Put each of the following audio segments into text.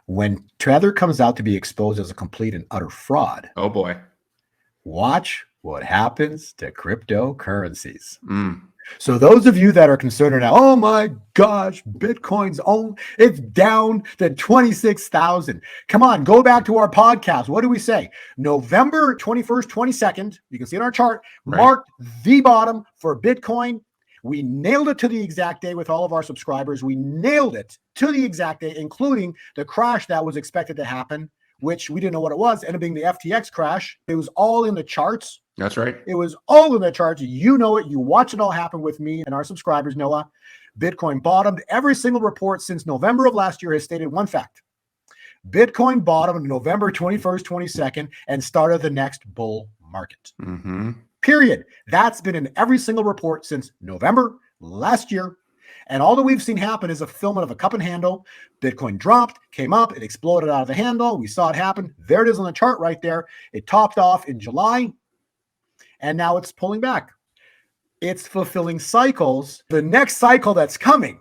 When Tether comes out to be exposed as a complete and utter fraud, Oh boy. watch what happens to cryptocurrencies. Mm. So those of you that are concerned now, oh my gosh, Bitcoin's it's down to 26,000. Come on, go back to our podcast. What do we say? November 21st, 22nd, you can see it on our chart, Right. marked the bottom for Bitcoin. We nailed it to the exact day with all of our subscribers. We nailed it to the exact day, including the crash that was expected to happen, which we didn't know what it was, ended up being the FTX crash. It was all in the charts. That's right. It was all in the charts. You know it. You watch it all happen with me and our subscribers, Noah. Bitcoin bottomed. Every single report since November of last year has stated one fact. Bitcoin bottomed November 21st, 22nd, and started the next bull market. Mm-hmm. Period. That's been in every single report since November last year. And all that we've seen happen is a fulfillment of a cup and handle. Bitcoin dropped, came up, it exploded out of the handle. We saw it happen. There it is on the chart right there. It topped off in July, and now it's pulling back. It's fulfilling cycles. The next cycle that's coming,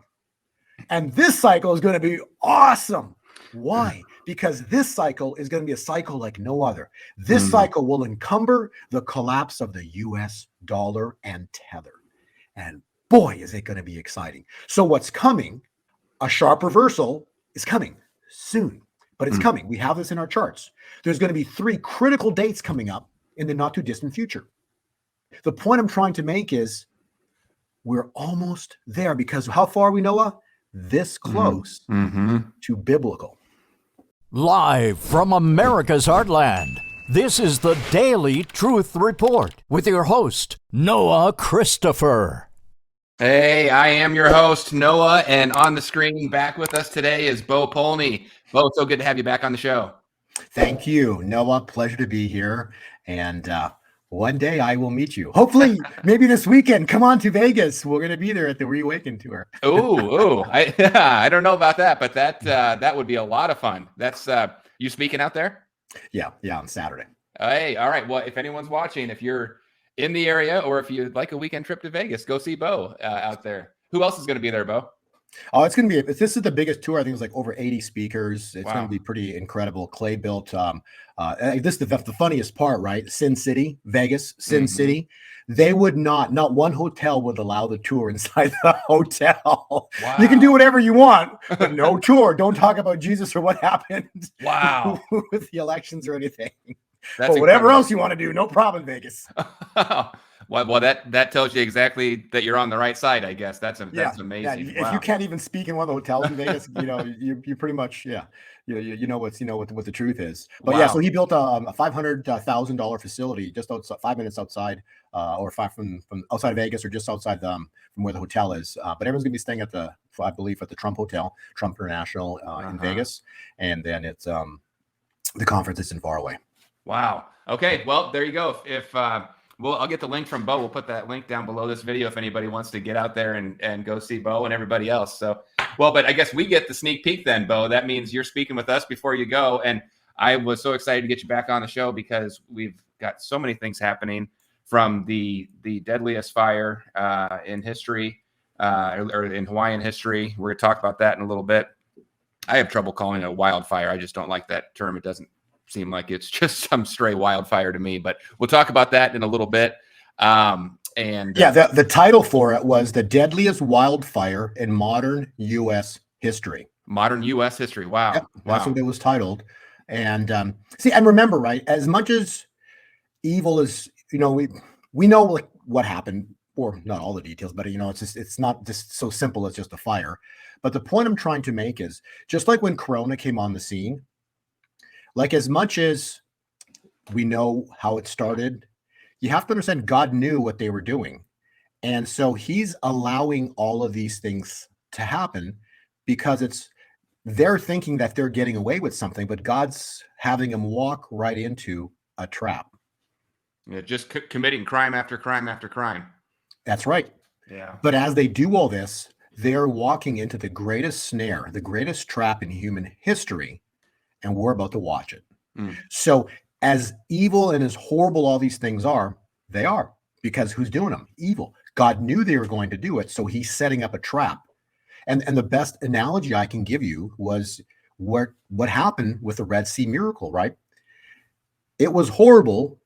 and this cycle is going to be awesome. Why? Because this cycle is going to be a cycle like no other. This cycle will encumber the collapse of the US dollar and Tether. And boy, is it going to be exciting. So what's coming, a sharp reversal is coming soon, but it's coming. We have this in our charts. There's going to be 3 critical dates coming up in the not too distant future. The point I'm trying to make is we're almost there, because how far are we, Noah? This close to biblical. Live from America's heartland, this is the Daily Truth Report with your host, Noah Christopher. Hey, I am your host, Noah, and on the screen back with us today is Bo Polny. Bo, so good to have you back on the show. Thank you, Noah. Pleasure to be here. And one day I will meet you. Hopefully, maybe this weekend. Come on to Vegas. We're going to be there at the Reawaken tour. I don't know about that, but that would be a lot of fun. That's you speaking out there? Yeah, on Saturday. Hey, all right. Well, if anyone's watching, if you're in the area or if you'd like a weekend trip to Vegas, go see Bo out there. Who else is going to be there, Bo? Oh, it's going to be, this is the biggest tour. I think it's like over 80 speakers. It's going to be pretty incredible. Clay built, this is the funniest part, right? Sin City, Vegas, Sin City. They would not one hotel would allow the tour inside the hotel. Wow. You can do whatever you want, but no tour. Don't talk about Jesus or what happened with the elections or anything. But whatever else you want to do, no problem, Vegas. Well, that tells you exactly that you're on the right side, I guess. That's amazing. Yeah. If you can't even speak in one of the hotels in Vegas, you pretty much, you know what the truth is. But so he built a $500,000 facility just outside, 5 minutes outside, or 5 from outside of Vegas, or just outside from where the hotel is. But everyone's gonna be staying at I believe at the Trump Hotel, Trump International in Vegas, and then it's the conference is in far away. Wow. Okay. Well, there you go. If I'll get the link from Bo. We'll put that link down below this video if anybody wants to get out there and go see Bo and everybody else. So, but I guess we get the sneak peek then, Bo. That means you're speaking with us before you go. And I was so excited to get you back on the show because we've got so many things happening, from the deadliest fire in history, or in Hawaiian history. We're going to talk about that in a little bit. I have trouble calling it a wildfire. I just don't like that term. It doesn't seem like it's just some stray wildfire to me, but we'll talk about that in a little bit. The title for it was the deadliest wildfire in modern U.S. history. Modern U.S. history. Wow. Yep, that's what it was titled. And and remember, right, as much as evil is, we know like what happened, or not all the details, but it's not just so simple as just a fire. But the point I'm trying to make is, just like when Corona came on the scene, like as much as we know how it started, you have to understand God knew what they were doing. And so he's allowing all of these things to happen because they're thinking that they're getting away with something, but God's having them walk right into a trap. Yeah, just committing crime after crime after crime. That's right. Yeah. But as they do all this, they're walking into the greatest snare, the greatest trap in human history. And we're about to watch it. So as evil and as horrible all these things are, they are, because who's doing them? Evil. God knew they were going to do it, so he's setting up a trap. And the best analogy I can give you was what happened with the Red Sea miracle, right? It was horrible.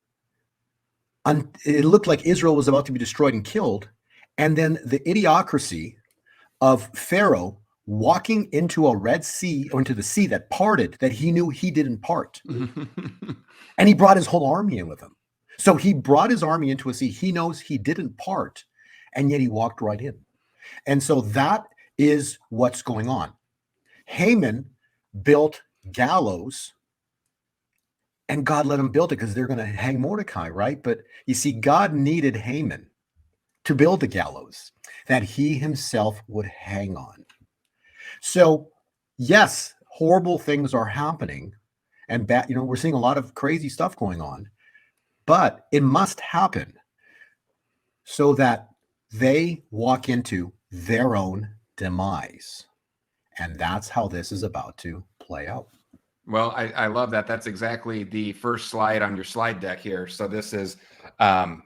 It looked like Israel was about to be destroyed and killed. And then the idiocracy of Pharaoh walking into a Red Sea, or into the sea that parted, that he knew he didn't part. And he brought his whole army in with him. So he brought his army into a sea he knows he didn't part, and yet he walked right in. And so that is what's going on. Haman built gallows, and God let him build it because they're going to hang Mordecai, right? But you see, God needed Haman to build the gallows that he himself would hang on. So, yes, horrible things are happening, and we're seeing a lot of crazy stuff going on, but it must happen so that they walk into their own demise. And that's how this is about to play out. Well, I love that. That's exactly the first slide on your slide deck here. So this is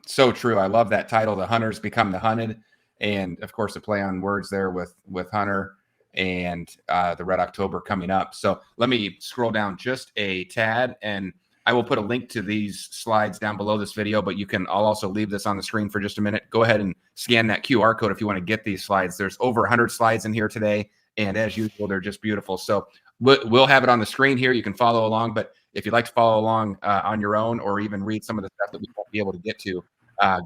so true. I love that title, The Hunters Become the Hunted. And of course, a play on words there with Hunter and the Red October coming up. So let me scroll down just a tad, and I will put a link to these slides down below this video, but I'll also leave this on the screen for just a minute. Go ahead and scan that QR code if you want to get these slides. There's over 100 slides in here today, and as usual, they're just beautiful. So we'll have it on the screen here. You can follow along, but if you'd like to follow along on your own, or even read some of the stuff that we won't be able to get to,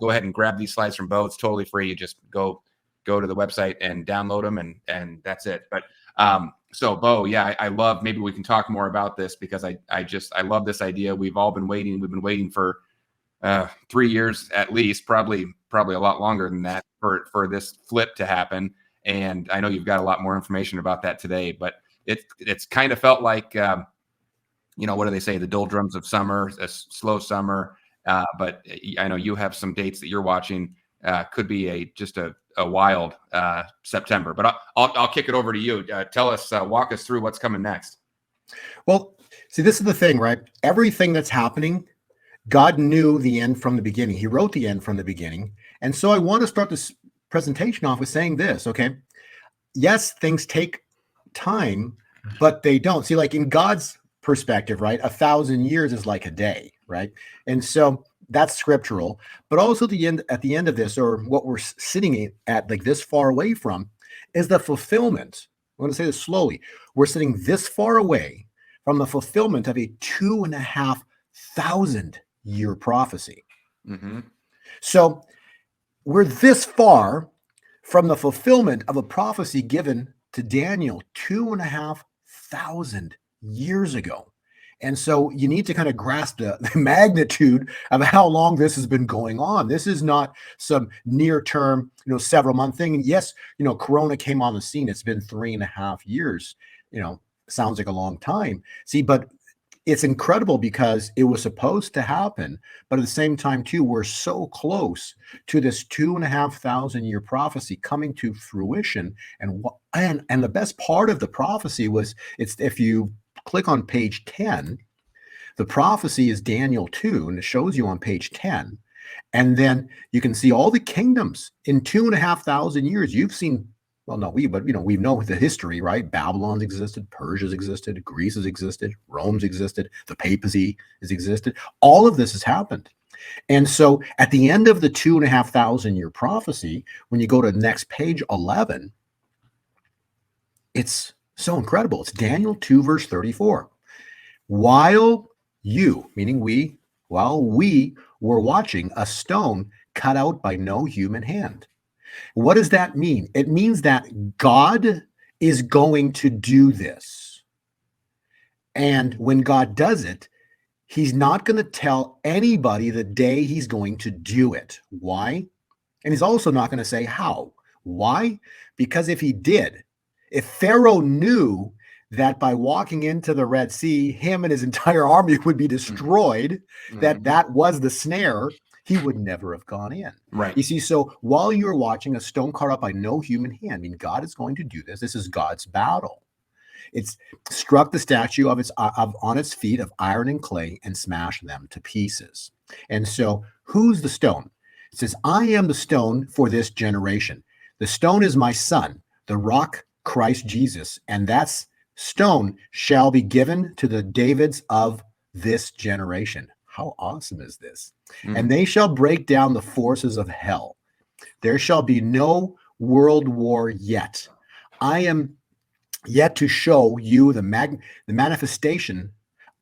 go ahead and grab these slides from Bo. It's totally free. You just go to the website and download them, and that's it. But so Bo, yeah, I love, maybe we can talk more about this, because I love this idea. We've all been waiting. We've been waiting for 3 years at least, probably a lot longer than that, for this flip to happen. And I know you've got a lot more information about that today, but it's kind of felt like, what do they say? The doldrums of summer, a slow summer. But I know you have some dates that you're watching. Could be just a wild September. But I'll kick it over to you. Tell us, walk us through what's coming next. Well, see, this is the thing, right? Everything that's happening, God knew the end from the beginning. He wrote the end from the beginning. And so I want to start this presentation off with saying this, okay? Yes, things take time, but they don't. See, like in God's perspective, right? 1,000 years is like a day, right? And so that's scriptural, but also at the end of this, or what we're sitting at like this far away from, is the fulfillment. I'm going to say this slowly. We're sitting this far away from the fulfillment of a 2,500 year prophecy. Mm-hmm. So we're this far from the fulfillment of a prophecy given to Daniel 2,500 years ago. And so you need to kind of grasp the magnitude of how long this has been going on. This is not some near-term, several month thing. And yes, Corona came on the scene. It's been 3.5 years. Sounds like a long time. See, but it's incredible because it was supposed to happen. But at the same time, too, we're so close to this 2,500 year prophecy coming to fruition. And the best part of the prophecy was, if you click on page 10, the prophecy is Daniel 2, and it shows you on page 10. And then you can see all the kingdoms in 2,500 years. You've seen, well, no, we know the history, right? Babylon's existed, Persia's existed, Greece has existed, Rome's existed, the papacy has existed. All of this has happened. And so at the end of the 2,500 year prophecy, when you go to the next page 11, it's so incredible. It's Daniel 2, verse 34. While you, meaning we, while we were watching, a stone cut out by no human hand. What does that mean? It means that God is going to do this. And when God does it, he's not going to tell anybody the day he's going to do it. Why? And he's also not going to say how. Why? Because if he did, if Pharaoh knew that by walking into the Red Sea, him and his entire army would be destroyed, that was the snare, he would never have gone in. Right. You see, so while you're watching a stone cut up by no human hand, I mean, God is going to do this. This is God's battle. It's struck the statue on its feet of iron and clay and smashed them to pieces. And so who's the stone? It says, I am the stone for this generation. The stone is my son, the rock, Christ Jesus. And that's stone shall be given to the Davids of this generation. How awesome is this? And they shall break down the forces of hell. There shall be no world war yet. I am yet to show you the manifestation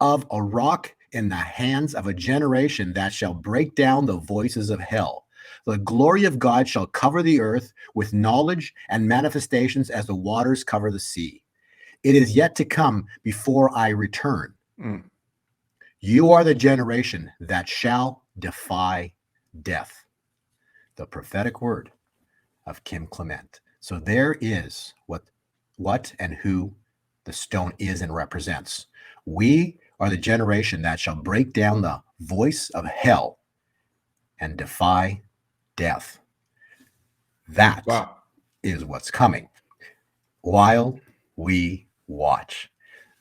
of a rock in the hands of a generation that shall break down the voices of hell. The glory of God shall cover the earth with knowledge and manifestations as the waters cover the sea. It is yet to come before I return. You are the generation that shall defy death. The prophetic word of Kim Clement. So there is what and who the stone is and represents. We are the generation that shall break down the voice of hell and defy death. That is what's coming while we watch.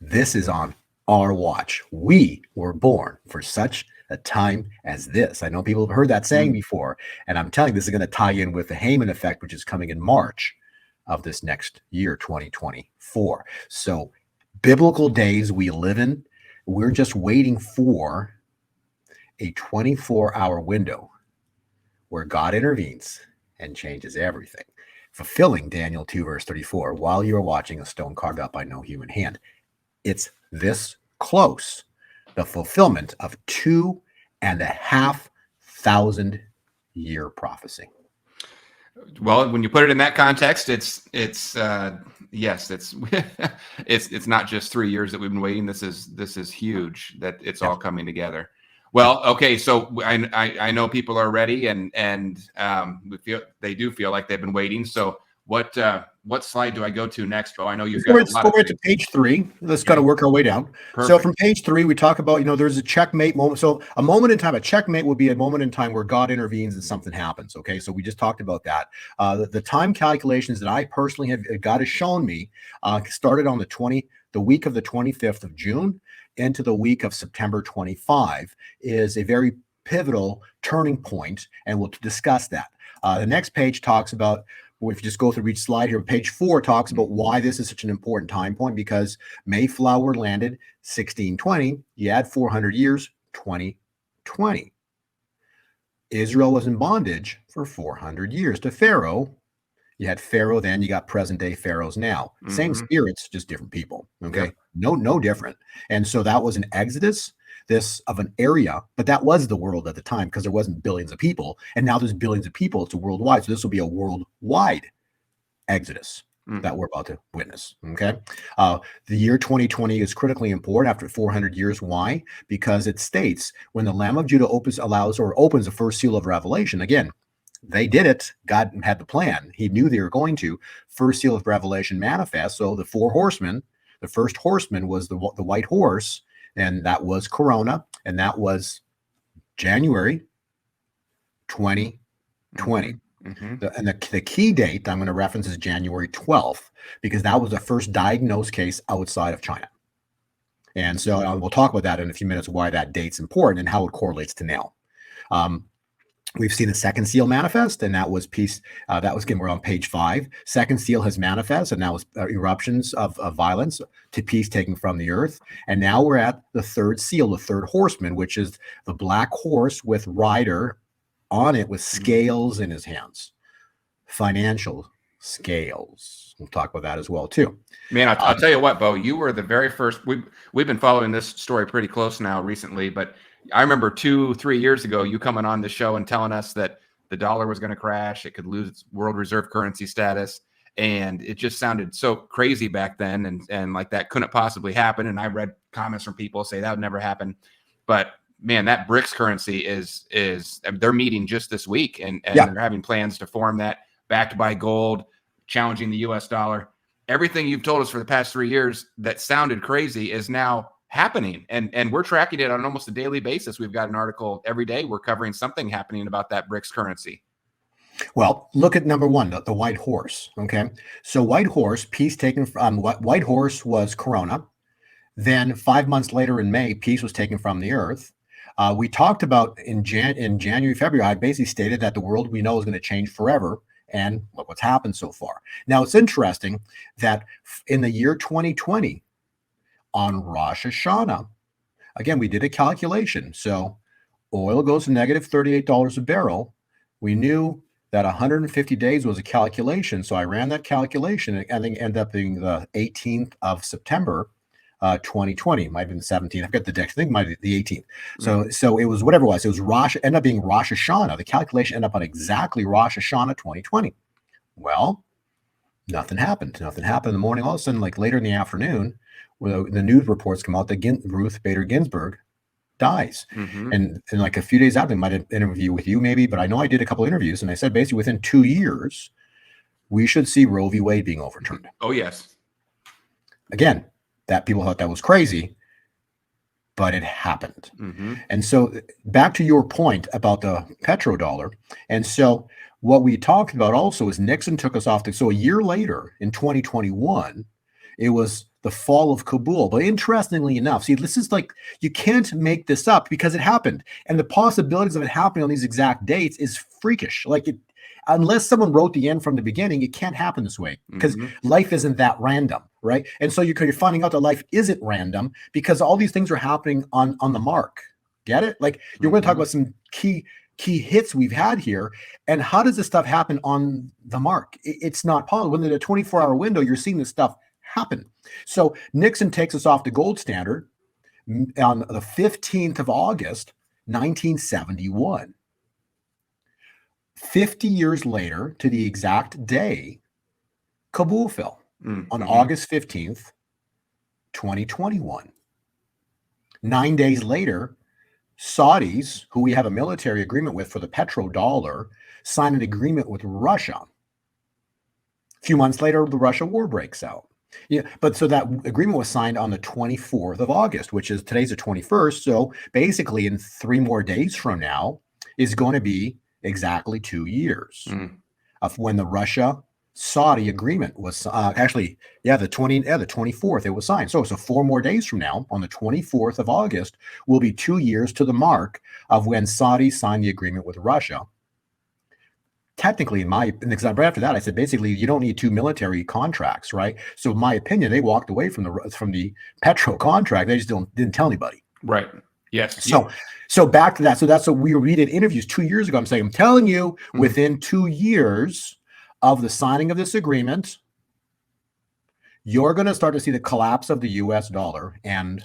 This is on our watch. We were born for such a time as this. I know people have heard that saying before, and I'm telling you, this is going to tie in with the Haman effect, which is coming in March of this next year, 2024. So biblical days we live in, we're just waiting for a 24-hour window where God intervenes and changes everything, fulfilling Daniel 2, verse 34, while you're watching a stone carved out by no human hand. It's this close, the fulfillment of 2,500 year prophecy. Well, when you put it in that context, it's yes, it's it's not just 3 years that we've been waiting. This is huge that it's all coming together. Well, okay, so I know people are ready and they do feel like they've been waiting. So what slide do I go to next, Bo? I know you've got a lot of to page 3. Let's kind of work our way down. Perfect. So from page 3, we talk about, there's a checkmate moment. So a moment in time, a checkmate would be a moment in time where God intervenes and something happens. Okay, so we just talked about that. The time calculations that I personally have, God has shown me, started on the week of the 25th of June into the week of September 25 is a very pivotal turning point, and we'll discuss that. The next page talks about, if you just go through each slide here, page 4 talks about why this is such an important time point, because Mayflower landed 1620, you add 400 years, 2020. Israel was in bondage for 400 years to Pharaoh. You had Pharaoh then, you got present day pharaohs now. Same spirits, just different people. Okay, no different. And so that was an exodus, this of an area, but that was the world at the time because there wasn't billions of people. And now there's billions of people. It's a worldwide. So this will be a worldwide exodus that we're about to witness. Okay. The year 2020 is critically important after 400 years. Why? Because it states when the Lamb of Judah opens the first seal of Revelation. Again, they did it. God had the plan. He knew they were going to. First seal of Revelation manifest. So the 4 horsemen, the first horseman was the white horse, and that was Corona, and that was January 2020. The key date I'm going to reference is January 12th, because that was the first diagnosed case outside of China. And so we'll talk about that in a few minutes, why that date's important and how it correlates to now. We've seen the second seal manifest, and that was peace. That was, again, we're on page 5. Second seal has manifest, and that was eruptions of violence to peace taken from the earth. And now we're at the third seal, the third horseman, which is the black horse with rider on it with scales in his hands. Financial scales. We'll talk about that as well, too. Man, I'll tell you what, Bo, you were the very first. We've been following this story pretty close now recently, but I remember 2-3 years ago, you coming on the show and telling us that the dollar was going to crash. It could lose its world reserve currency status. And it just sounded so crazy back then. And like that couldn't possibly happen. And I read comments from people say that would never happen. But man, that BRICS currency they're meeting just this week and they're having plans to form that, backed by gold, challenging the US dollar. Everything you've told us for the past 3 years that sounded crazy is now happening, and we're tracking it on almost a daily basis. We've got an article every day. We're covering something happening about that BRICS currency. Well, look at number 1, the white horse. Okay, so white horse, peace taken from white horse was Corona. Then 5 months later in May, peace was taken from the earth. We talked about in January, February, I basically stated that the world we know is going to change forever. And look what's happened so far. Now, it's interesting that in the year 2020, on Rosh Hashanah. Again, we did a calculation. So oil goes to negative $38 a barrel. We knew that 150 days was a calculation. So I ran that calculation. I think it ended up being the 18th of September, 2020. It might have been the 17th. I've got the deck. I think it might be the 18th. So it was whatever it was. It was ended up being Rosh Hashanah. The calculation ended up on exactly Rosh Hashanah 2020. Well, nothing happened. Nothing happened in the morning. All of a sudden, like later in the afternoon, the news reports come out that Ruth Bader Ginsburg dies. And like a few days after, I might have interview with you maybe, but I know I did a couple of interviews, and I said basically within 2 years, we should see Roe v. Wade being overturned. Oh, yes. Again, that people thought that was crazy, but it happened. And so back to your point about the petrodollar. And so what we talked about also is Nixon took us off. So a year later in 2021, it was the fall of Kabul. But interestingly enough, see, this is like, you can't make this up because it happened. And the possibilities of it happening on these exact dates is freakish. Like unless someone wrote the end from the beginning, it can't happen this way because life isn't that random, right? And so you're finding out that life isn't random because all these things are happening on the mark. Get it? Like you're going to talk about some key hits we've had here. And how does this stuff happen on the mark? It's not possible. Within a 24-hour window, you're seeing this stuff happen. So Nixon takes us off the gold standard on the 15th of August, 1971. 50 years later, to the exact day, Kabul fell on August 15th, 2021. 9 days later, Saudis, who we have a military agreement with for the petrodollar, signed an agreement with Russia. A few months later, the Russia war breaks out. Yeah, but so that agreement was signed on the 24th of August, which is today's the 21st. So basically, in 3 more days from now, is going to be exactly 2 years of when the Russia-Saudi agreement was the 24th it was signed. So 4 more days from now, on the 24th of August, will be 2 years to the mark of when Saudi signed the agreement with Russia. Technically, because right after that, I said basically you don't need 2 military contracts, right? So in my opinion, they walked away from the petro contract. They just didn't tell anybody. Right. Yes. So back to that. So that's what we did interviews 2 years ago. I'm telling you, within 2 years of the signing of this agreement, you're going to start to see the collapse of the US dollar, and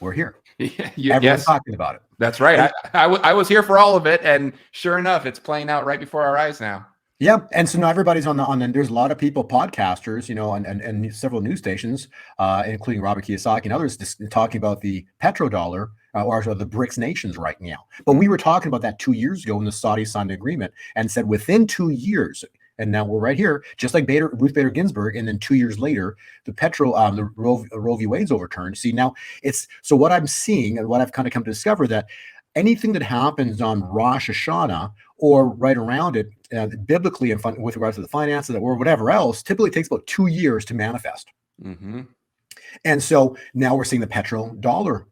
we're here. Everyone's talking about it. That's right. I was here for all of it, and sure enough, it's playing out right before our eyes now. Yeah, and so now everybody's on the. There's a lot of people, podcasters, and several news stations, including Robert Kiyosaki and others, talking about the petrodollar or the BRICS nations right now. But we were talking about that 2 years ago when the Saudis signed an agreement and said within 2 years. And now we're right here, just like Ruth Bader Ginsburg, and then 2 years later, the Roe v. Wade's overturned. See, now so what I'm seeing and what I've kind of come to discover that anything that happens on Rosh Hashanah or right around it, biblically and with regards to the finances or whatever else, typically takes about 2 years to manifest. And so now we're seeing the petrodollar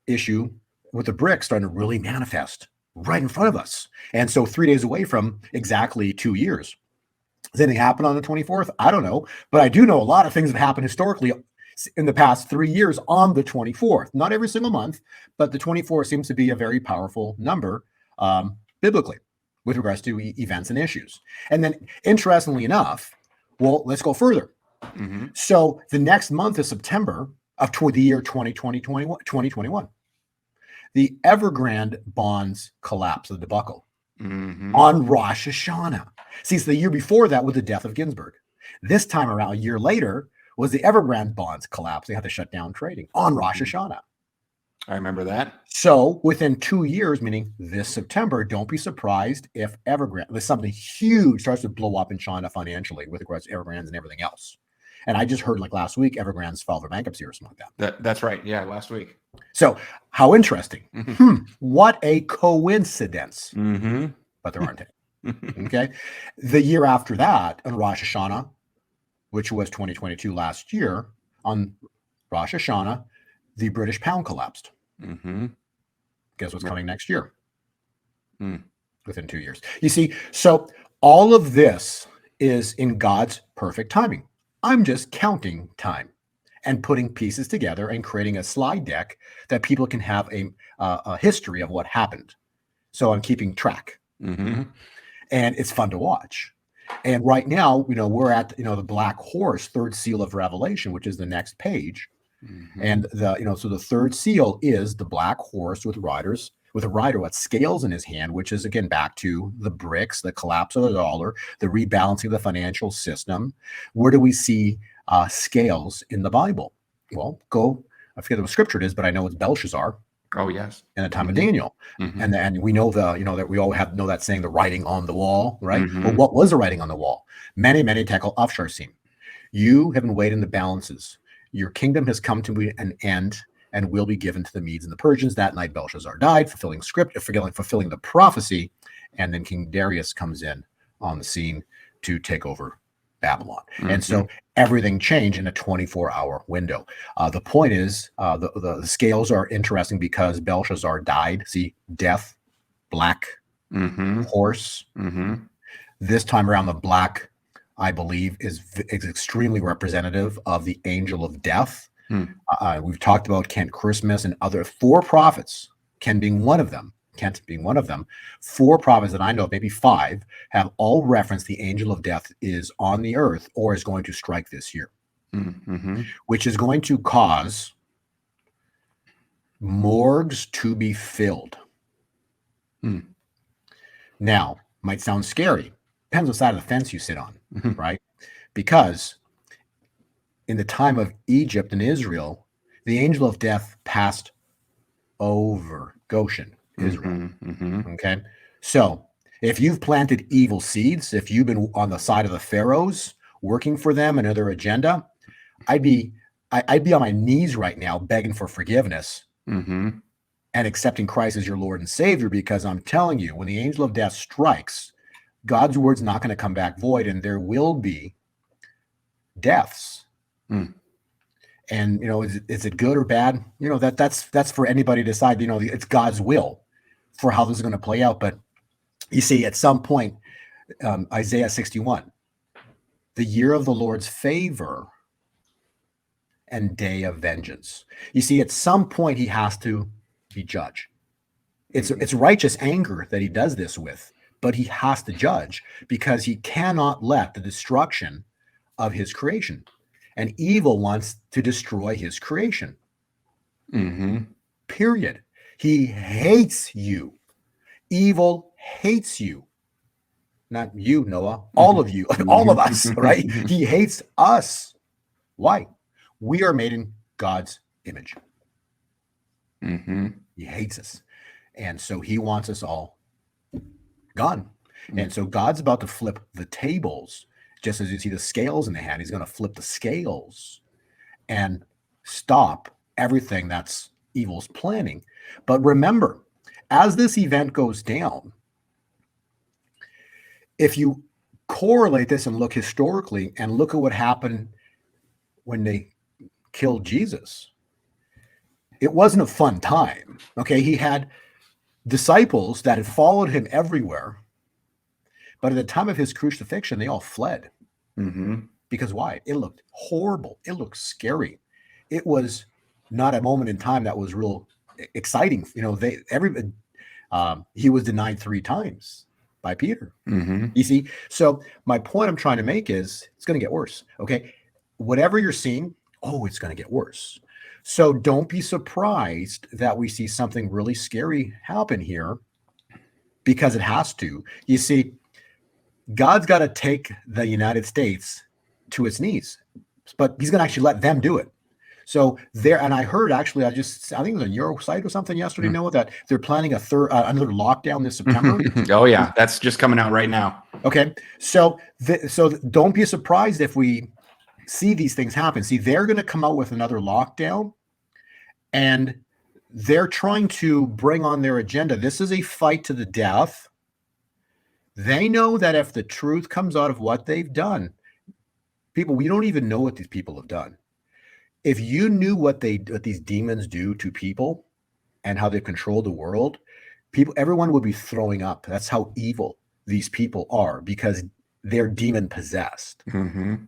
issue with the BRICS starting to really manifest right in front of us. And so 3 days away from exactly 2 years. Does anything happen on the 24th? I don't know. But I do know a lot of things have happened historically in the past 3 years on the 24th. Not every single month, but the 24th seems to be a very powerful number biblically with regards to events and issues. And then interestingly enough, well, let's go further. So the next month is September of the year 2021. The Evergrande bonds collapse, the debacle, on Rosh Hashanah. See, so the year before that was the death of Ginsburg. This time around, a year later, was the Evergrande bonds collapse. They had to shut down trading on Rosh Hashanah. I remember that. So within 2 years, meaning this September, don't be surprised if Evergrande, something huge starts to blow up in China financially with regards to Evergrande and everything else. And I just heard like last week, Evergrande's filed for bankruptcy or something like that. That's right. Yeah, last week. So how interesting. What a coincidence. But there aren't any. Okay. The year after that, on Rosh Hashanah, which was 2022 last year, on Rosh Hashanah, the British pound collapsed. Guess what's coming next year? Within 2 years. You see, so all of this is in God's perfect timing. I'm just counting time. and putting pieces together and creating a slide deck that people can have a history of what happened. So I'm keeping track, Mm-hmm. and it's fun to watch. And right now, we're at, the black horse, third seal of Revelation, which is the next page. Mm-hmm. And so the third seal is the black horse with a rider with scales in his hand, which is again back to the BRICS, the collapse of the dollar, the rebalancing of the financial system. Where do we see scales in the Bible? Well, I forget what scripture it is, but I know it's Belshazzar. Oh, yes. In the time Mm-hmm. of Daniel. Mm-hmm. And we know that we all know that saying, the writing on the wall, right? Mm-hmm. Well, what was the writing on the wall? Many, many tekel afsharsim. You have been weighed in the balances. Your kingdom has come to an end and will be given to the Medes and the Persians. That night Belshazzar died, fulfilling the prophecy. And then King Darius comes in on the scene to take over Babylon. Mm-hmm. And so everything changed in a 24-hour window. The point is, the scales are interesting because Belshazzar died. See, death, black Mm-hmm. horse. Mm-hmm. This time around, the black, I believe, is extremely representative of the angel of death. We've talked about Kent Christmas and other 4 prophets, Kent being one of them, 4 prophets that I know of, maybe 5, have all referenced the angel of death is on the earth or is going to strike this year, Mm-hmm. which is going to cause morgues to be filled. Mm. Now, might sound scary. Depends what side of the fence you sit on, Mm-hmm. right? Because in the time of Egypt and Israel, the angel of death passed over Goshen, Israel. Mm-hmm. Okay. So if you've planted evil seeds, if you've been on the side of the pharaohs working for them and their agenda, I'd be on my knees right now begging for forgiveness Mm-hmm. and accepting Christ as your Lord and Savior, because I'm telling you, when the angel of death strikes, God's word's not going to come back void, and there will be deaths. Mm. And is it good or bad? That's for anybody to decide. It's God's will for how this is going to play out. But you see, at some point, Isaiah 61, the year of the Lord's favor and day of vengeance. You see, at some point, he has to be judged. It's righteous anger that he does this with, but he has to judge because he cannot let the destruction of his creation. And evil wants to destroy his creation. Mm-hmm. Period. He hates you. Evil hates you. Not you, Noah. All of you. All of us, right? He hates us. Why? We are made in God's image. Mm-hmm. He hates us. And so he wants us all gone. Mm-hmm. And so God's about to flip the tables. Just as you see the scales in the hand, he's going to flip the scales and stop everything that's evil's planning. But remember, as this event goes down, if you correlate this and look historically and look at what happened when they killed Jesus, it wasn't a fun time. Okay, he had disciples that had followed him everywhere. But at the time of his crucifixion, they all fled. Mm-hmm. Because why? It looked horrible. It looked scary. It was not a moment in time that was real exciting. He was denied 3 times by Peter. Mm-hmm. You see? So my point I'm trying to make is it's going to get worse. Okay. Whatever you're seeing, it's going to get worse. So don't be surprised that we see something really scary happen here, because it has to. You see, God's got to take the United States to its knees, but he's going to actually let them do it. So and I heard actually, I think it was on your site or something yesterday, Noah, that they're planning another lockdown this September. Oh yeah, that's just coming out right now. Okay, so don't be surprised if we see these things happen. See, they're going to come out with another lockdown, and they're trying to bring on their agenda. This is a fight to the death. They know that if the truth comes out of what they've done, people, we don't even know what these people have done. If you knew what these demons do to people and how they control the world, everyone would be throwing up. That's how evil these people are, because they're demon possessed. Mm-hmm.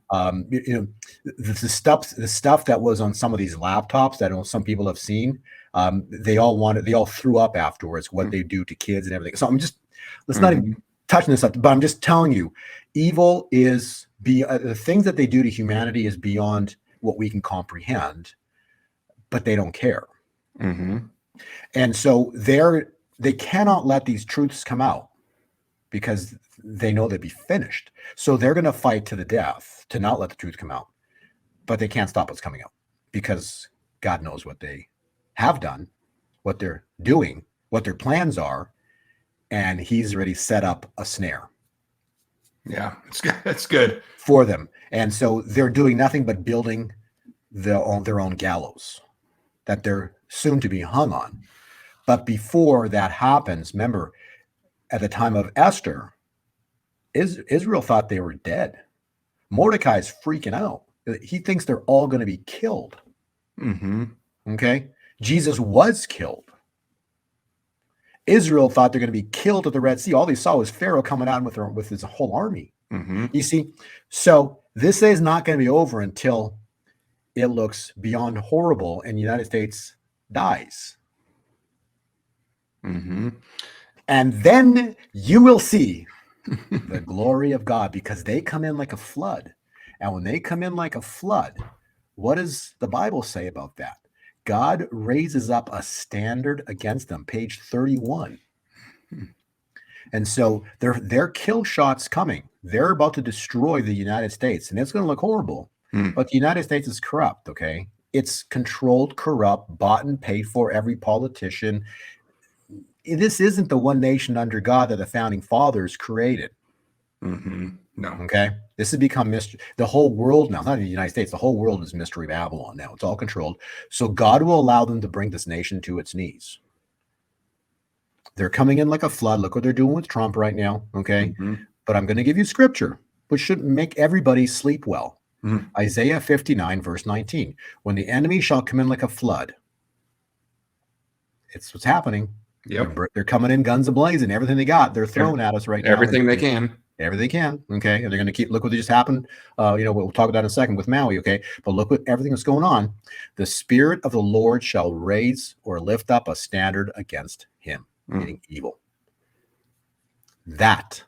The stuff that was on some of these laptops that some people have seen, they all threw up afterwards, what they do to kids and everything. So let's not even touch this up, but I'm just telling you, evil is the things that they do to humanity is beyond what we can comprehend, but they don't care. Mm-hmm. And so they cannot let these truths come out because they know they'd be finished. So they're going to fight to the death to not let the truth come out, but they can't stop what's coming out because God knows what they have done, what they're doing, what their plans are, and he's already set up a snare. Yeah, it's good. It's good for them. And so they're doing nothing but building their own gallows that they're soon to be hung on. But before that happens, remember, at the time of Esther, Israel thought they were dead. Mordecai's freaking out. He thinks they're all going to be killed. Mm-hmm. Okay? Jesus was killed. Israel thought they're going to be killed at the Red Sea. All they saw was Pharaoh coming out with his whole army. Mm-hmm. You see? So this is not going to be over until it looks beyond horrible and the United States dies. Mm-hmm. And then you will see the glory of God, because they come in like a flood. And when they come in like a flood, what does the Bible say about that? God raises up a standard against them, page 31. And so their kill shot's coming. They're about to destroy the United States, and it's going to look horrible. But the United States is corrupt, okay? It's controlled, corrupt, bought and paid for, every politician. This isn't the one nation under God that the founding fathers created. Mm-hmm. No. Okay? This has become mystery. The whole world now, not in the United States, the whole world is Mystery Babylon now. It's all controlled. So God will allow them to bring this nation to its knees. They're coming in like a flood. Look what they're doing with Trump right now, okay? Mm-hmm. But I'm going to give you scripture, which should make everybody sleep well. Mm-hmm. Isaiah 59, verse 19. When the enemy shall come in like a flood. It's what's happening. Yep. They're coming in guns a-blazing. Everything they got, they're throwing at us right now. Everything they can. Everything they can, okay? And they're going to look what just happened. We'll talk about that in a second with Maui, okay? But look what everything that's going on. The Spirit of the Lord shall raise or lift up a standard against him, meaning evil. That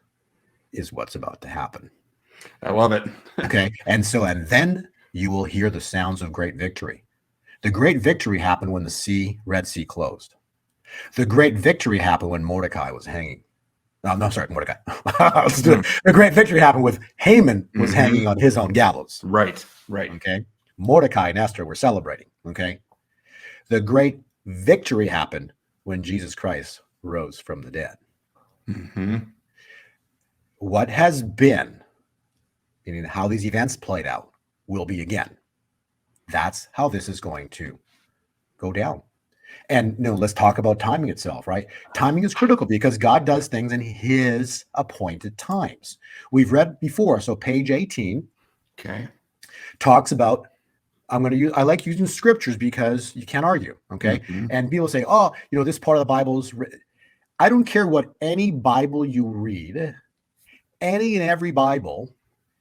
is what's about to happen. I love it. Okay? And then you will hear the sounds of great victory. The great victory happened when the Red Sea closed. The great victory happened when Mordecai was hanging. No, sorry, Mordecai. Let's do it. The great victory happened with Haman was hanging on his own gallows. Right. Okay. Mordecai and Esther were celebrating. Okay. The great victory happened when Jesus Christ rose from the dead. Mm-hmm. What has been, meaning how these events played out, will be again. That's how this is going to go down. And let's talk about timing itself, right? Timing is critical because God does things in his appointed times. We've read before. So page 18 talks about, I like using scriptures because you can't argue, okay? Mm-hmm. And people say, this part of the Bible is I don't care what any Bible you read, any and every Bible,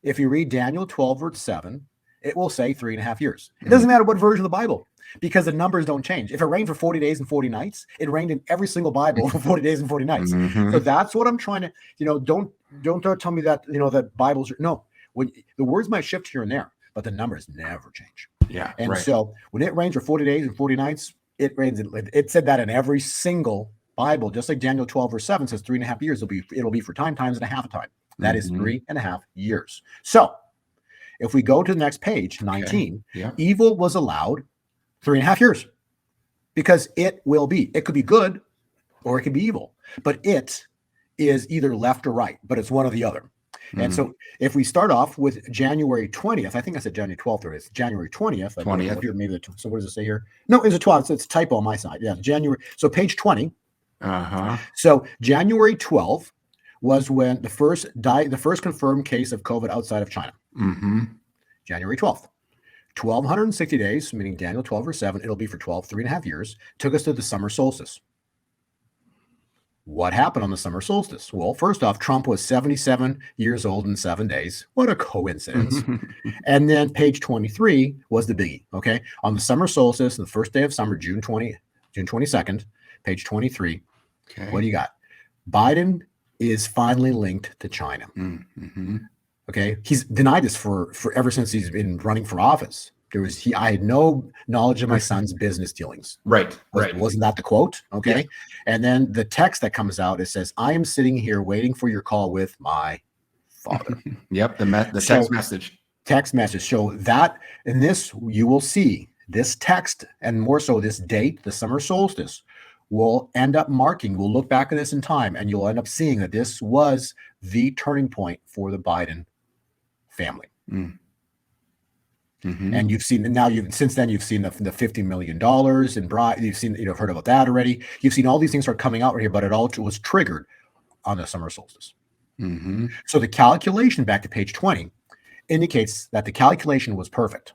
if you read Daniel 12, verse 7, it will say 3.5 years. It doesn't matter what version of the Bible, because the numbers don't change. If it rained for 40 days and 40 nights, it rained in every single Bible for 40 days and 40 nights. Mm-hmm. So that's what I'm trying to, don't tell me that, that Bibles are, no, when the words might shift here and there, but the numbers never change. Yeah. And so when it rains for 40 days and 40 nights, it rains. It said that in every single Bible, just like Daniel 12, verse 7 says 3.5 years, it'll be for times and a half a time. That is 3.5 years. So if we go to the next page, 19, evil was allowed 3.5 years, because it could be good or it could be evil, but it is either left or right, but it's one or the other. And so if we start off with January 20th, I think I said January 12th, or it's January 20th. 20th. Maybe so what does it say here? No, it's a 12th. It's a typo on my side. Yeah, January. So page 20. So January 12th was when the first confirmed case of COVID outside of China. January 12th. 1,260 days, meaning Daniel 12 verse 7, it'll be for 3.5 years, took us to the summer solstice. What happened on the summer solstice? Well, first off, Trump was 77 years old in 7 days. What a coincidence. And then page 23 was the biggie. Okay. On the summer solstice, the first day of summer, June 22nd, page 23. Okay. What do you got? Biden is finally linked to China. Mm-hmm. Okay. He's denied this for ever since he's been running for office. I had no knowledge of my son's business dealings. Right. Wasn't that the quote? Okay. Yeah. And then the text that comes out, it says, I am sitting here waiting for your call with my father. Yep. The text message. Text message. So that in this, you will see this text, and more so this date, the summer solstice, will end up marking. We'll look back at this in time, and you'll end up seeing that this was the turning point for the Biden family. Mm. Mm-hmm. And you've seen since then you've seen the $50 million in bribe. You've seen, heard about that already. You've seen all these things start coming out right here, but it all was triggered on the summer solstice. Mm-hmm. So the calculation back to page 20 indicates that the calculation was perfect.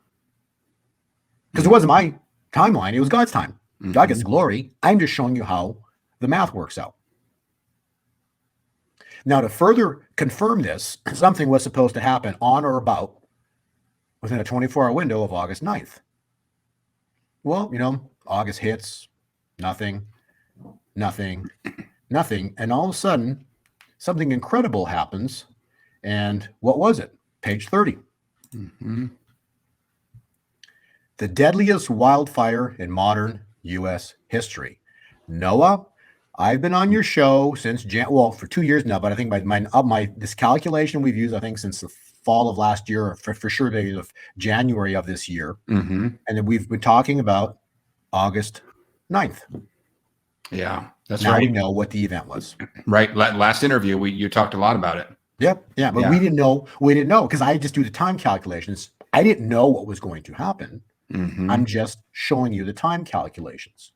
Because it wasn't my timeline, it was God's time. Mm-hmm. God gets glory. I'm just showing you how the math works out. Now, to further confirm this, something was supposed to happen on or about within a 24-hour window of August 9th. Well, August hits, nothing. And all of a sudden, something incredible happens. And what was it? Page 30. Mm-hmm. The deadliest wildfire in modern U.S. history. Noah, I've been on your show since for 2 years now, but I think this calculation we've used, I think, since the fall of last year, or for sure the January of this year. Mm-hmm. And then we've been talking about August 9th. Yeah, that's now right. We know what the event was. Right. Last interview, you talked a lot about it. Yep. Yeah. But we didn't know because I just do the time calculations. I didn't know what was going to happen. Mm-hmm. I'm just showing you the time calculations.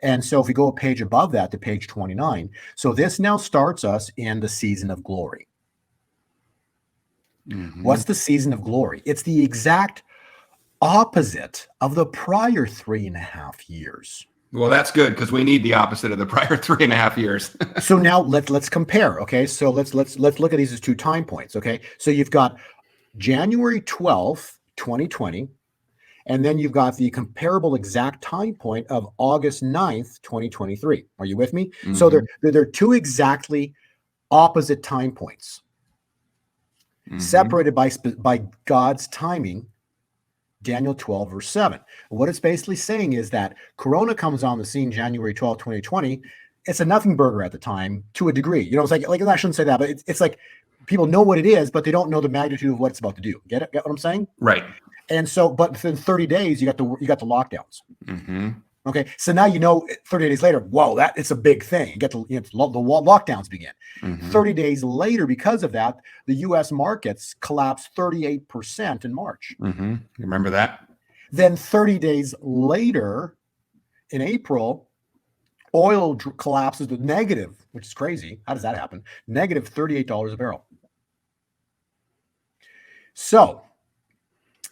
And so if we go a page above that to page 29, so this now starts us in the season of glory. Mm-hmm. What's the season of glory? It's the exact opposite of the prior 3.5 years. Well, that's good because we need the opposite of the prior 3.5 years. So now let's compare. Okay, so let's look at these as 2 time points. Okay, so you've got January 12th, 2020, and then you've got the comparable exact time point of August 9th, 2023. Are you with me? Mm-hmm. So they're 2 exactly opposite time points. Mm-hmm. Separated by God's timing, Daniel 12, verse 7. What it's basically saying is that Corona comes on the scene January 12, 2020. It's a nothing burger at the time to a degree. It's like I shouldn't say that, but it's like people know what it is, but they don't know the magnitude of what it's about to do. Get it? Get what I'm saysaying? Right. And so, but within 30 days, you got the lockdowns. Mm-hmm. Okay, so now 30 days later, whoa, it's a big thing. You get the lockdowns begin. Mm-hmm. 30 days later, because of that, the U.S. markets collapsed 38% in March. Mm-hmm. You remember that? Then 30 days later, in April, oil collapses to negative, which is crazy. How does that happen? Negative $38 a barrel. So,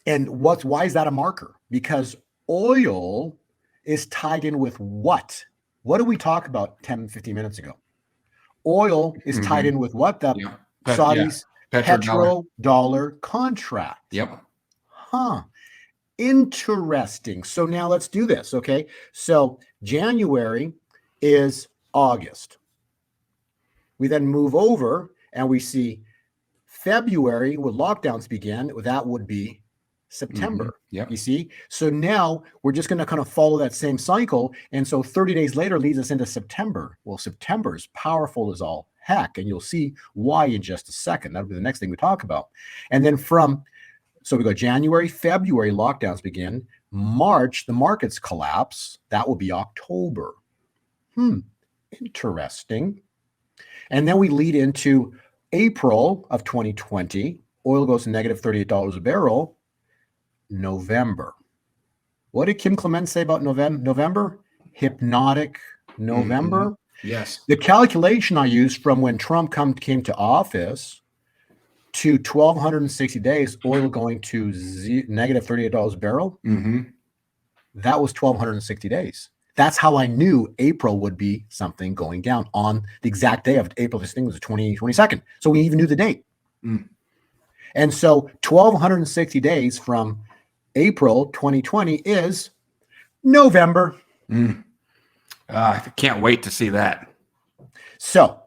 and why is that a marker? Because oil is tied in with what? What did we talk about 10, 15 minutes ago? Oil is tied in with what? The Saudis' petrodollar contract. Yep. Huh. Interesting. So now let's do this, okay? So January is August. We then move over and we see February, when lockdowns began, that would be September. Mm-hmm. Yep. You see? So now we're just going to kind of follow that same cycle. And so 30 days later leads us into September. Well, September is powerful as all heck. And you'll see why in just a second. That'll be the next thing we talk about. And then so we go January, February, lockdowns begin. March, the markets collapse. That will be October. Interesting. And then we lead into April of 2020. Oil goes to negative $38 a barrel. November. What did Kim Clement say about November? Hypnotic November. Mm-hmm. Yes. The calculation I used from when Trump came to office to 1,260 days, oil going to negative $38 a barrel. Mm-hmm. That was 1,260 days. That's how I knew April would be something going down on the exact day of April. This thing was the 22nd. So we even knew the date. Mm. And so 1,260 days from April 2020 is November. Mm. I can't wait to see that. So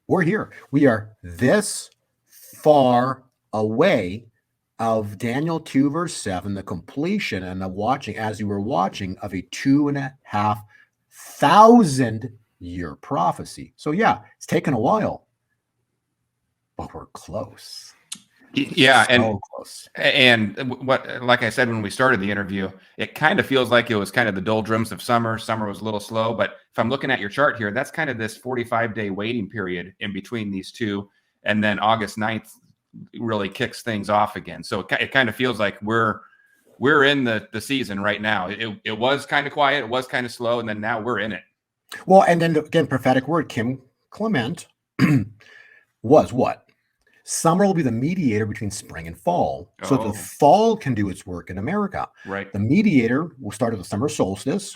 we're here. We are this far away of Daniel 2 verse 7, the completion and the watching, as you were watching, of a 2,500 year prophecy. So yeah, it's taken a while, but we're close. Yeah, So close. and what, like I said when we started the interview, it kind of feels like it was kind of the doldrums of summer. Summer was a little slow, but if I'm looking at your chart here, that's kind of this 45-day waiting period in between these two, and then August 9th really kicks things off again. So it kind of feels like we're in the season right now. It was kind of quiet, it was kind of slow, and then now we're in it. Well, and then again, prophetic word, Kim Clement was what? Summer will be the mediator between spring and fall. So the fall can do its work in America. Right. The mediator will start at the summer solstice,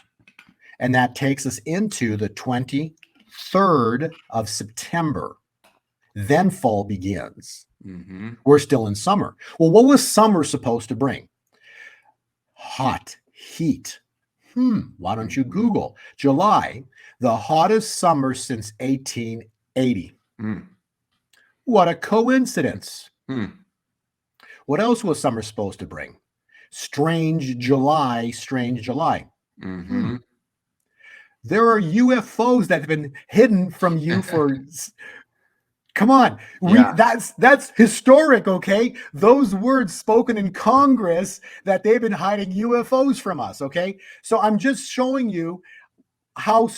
and that takes us into the 23rd of September. Then fall begins. Mm-hmm. We're still in summer. Well, what was summer supposed to bring? Hot heat. Why don't you Google July, the hottest summer since 1880? What a coincidence. What else was summer supposed to bring? Strange July, strange July. There are UFOs that have been hidden from you for come on. That's historic, okay? Those words spoken in Congress that they've been hiding UFOs from us, okay? So I'm just showing you how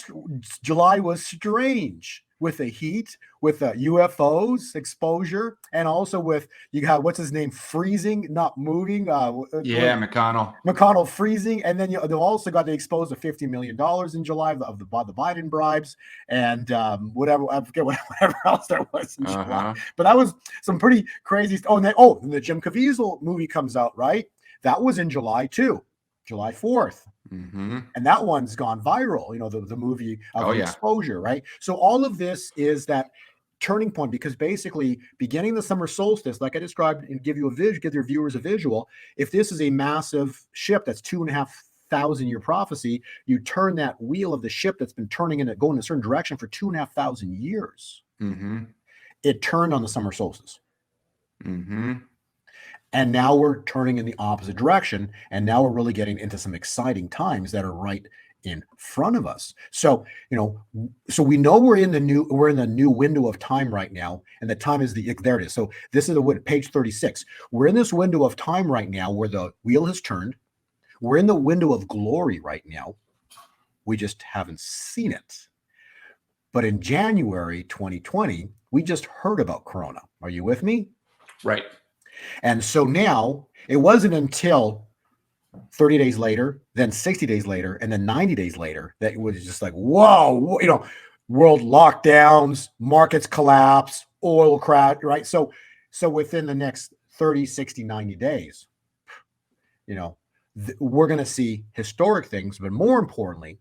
July was strange with the heat, with the UFOs exposure, and also with you got what's his name freezing, not moving. McConnell freezing, and then they also got to expose the $50 million in July of the Biden bribes, and whatever I forget whatever else there was in July. But that was some pretty crazy. And the Jim Caviezel movie comes out, right? That was in July too, July 4th. And that one's gone viral, the movie of the exposure, right? So all of this is that turning point, because basically beginning the summer solstice, like I described, and give your viewers a visual. If this is a massive ship that's 2,500 year prophecy, you turn that wheel of the ship that's been turning going in a certain direction for 2,500 years. It turned on the summer solstice. And now we're turning in the opposite direction. And now we're really getting into some exciting times that are right in front of us. So, so we know we're in the new window of time right now. And the time is there it is. So this is page 36. We're in this window of time right now where the wheel has turned. We're in the window of glory right now. We just haven't seen it. But in January 2020, we just heard about Corona. Are you with me? Right. And so now it wasn't until 30 days later, then 60 days later, and then 90 days later that it was just like, whoa, world lockdowns, markets collapse, oil crash, right? So within the next 30, 60, 90 days, we're going to see historic things. But more importantly,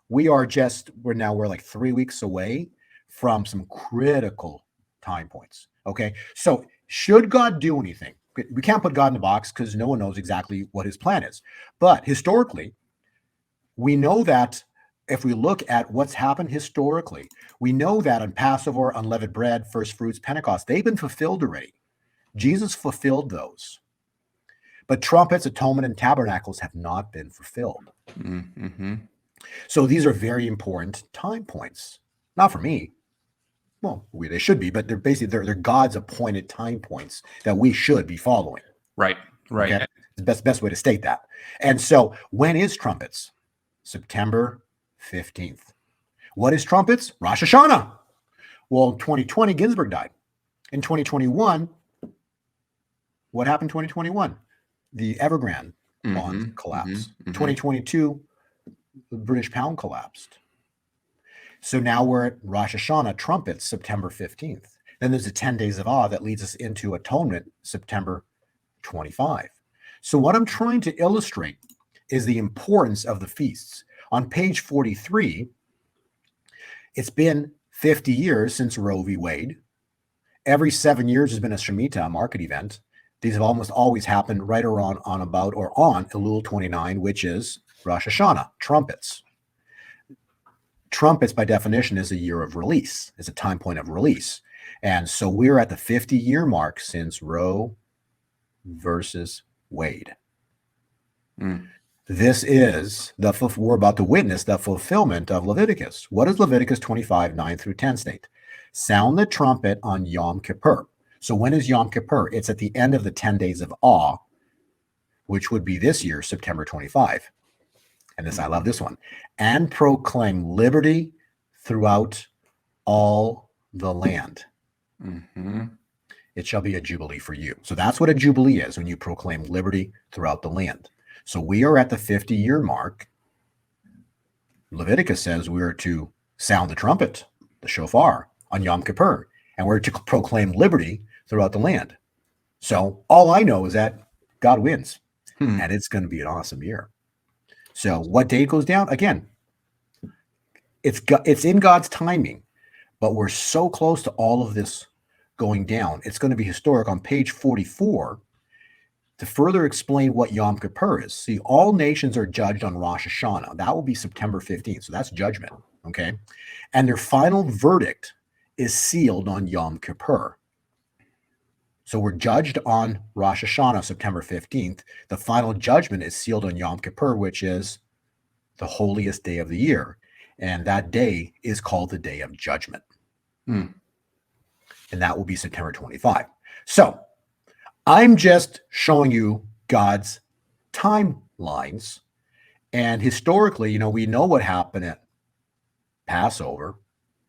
we're like 3 weeks away from some critical time points. Okay. So should God do anything? We can't put God in a box because no one knows exactly what his plan is. But historically, we know that if we look at what's happened historically, we know that on Passover, unleavened bread, first fruits, Pentecost, they've been fulfilled already. Jesus fulfilled those. But trumpets, atonement, and tabernacles have not been fulfilled. So these are very important time points. Not for me. Well, they should be, but they're God's appointed time points that we should be following. Right. Okay? The best way to state that. And so when is trumpets? September 15th. What is trumpets? Rosh Hashanah. Well, in 2020, Ginsburg died. In 2021, what happened in 2021? The Evergrande bond collapsed. 2022, the British pound collapsed. So now we're at Rosh Hashanah, trumpets, September 15th. Then there's the 10 days of awe that leads us into atonement, September 25. So what I'm trying to illustrate is the importance of the feasts. on page 43, it's been 50 years since Roe v. Wade. Every 7 years has been a Shemitah, a market event. These have almost always happened right around on about or on Elul 29, which is Rosh Hashanah, trumpets. Trumpets, by definition, is a year of release, is a time point of release. And so we're at the 50-year mark since Roe versus Wade. This is we're about to witness the fulfillment of Leviticus. What does Leviticus 25, 9 through 10 state? Sound the trumpet on Yom Kippur. So when is Yom Kippur? It's at the end of the 10 days of awe, which would be this year, September 25. And this, I love this one. And proclaim liberty throughout all the land. It shall be a jubilee for you. So that's what a jubilee is, when you proclaim liberty throughout the land. So we are at the 50-year mark. Leviticus says we are to sound the trumpet, the shofar, on Yom Kippur, and we're to proclaim liberty throughout the land. So all I know is that God wins, and it's going to be an awesome year. So what date goes down? Again, it's in God's timing, but we're so close to all of this going down. It's going to be historic. On page 44, to further explain what Yom Kippur is. See, all nations are judged on Rosh Hashanah. That will be September 15th. So that's judgment, okay? And their final verdict is sealed on Yom Kippur. So we're judged on Rosh Hashanah, September 15th. The final judgment is sealed on Yom Kippur, which is the holiest day of the year. And that day is called the Day of Judgment. And that will be September 25. So I'm just showing you God's timelines. And historically, we know what happened at Passover.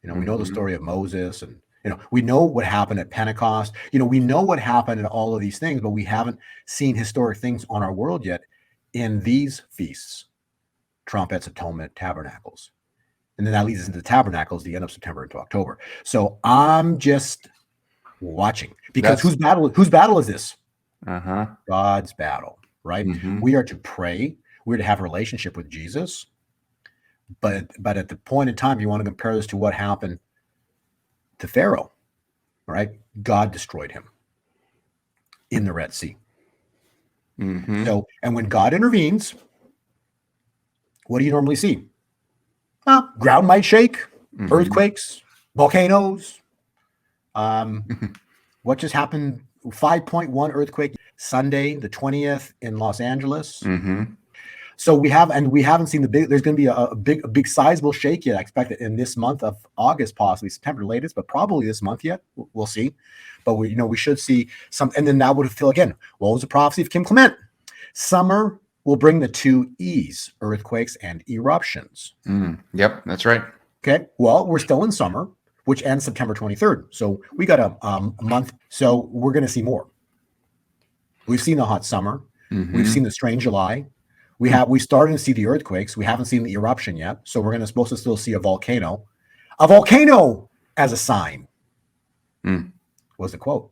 We know the story of Moses, and we know what happened at Pentecost. We know what happened at all of these things, but we haven't seen historic things on our world yet in these feasts: trumpets, atonement, tabernacles. And then that leads us into tabernacles, the end of September into October. So I'm just watching, because whose battle is this? God's battle, right? We are to pray. We're to have a relationship with Jesus. But at the point in time, you want to compare this to what happened to Pharaoh, right? God destroyed him in the Red Sea. So, and when God intervenes, what do you normally see? Ground might shake, earthquakes, volcanoes. What just happened? 5.1 earthquake Sunday, the 20th in Los Angeles. So we haven't seen there's going to be a big sizable shake yet. I expect it in this month of August, possibly September latest, but probably this month yet. We'll see. But we should see some, and then that would fill again. What was the prophecy of Kim Clement? Summer will bring the two E's: earthquakes and eruptions. Yep, that's right. Okay. Well, we're still in summer, which ends September 23rd. So we got a month. So we're going to see more. We've seen the hot summer. We've seen the strange July. We started to see the earthquakes. We haven't seen the eruption yet. So we're supposed to still see a volcano as a sign. Was the quote.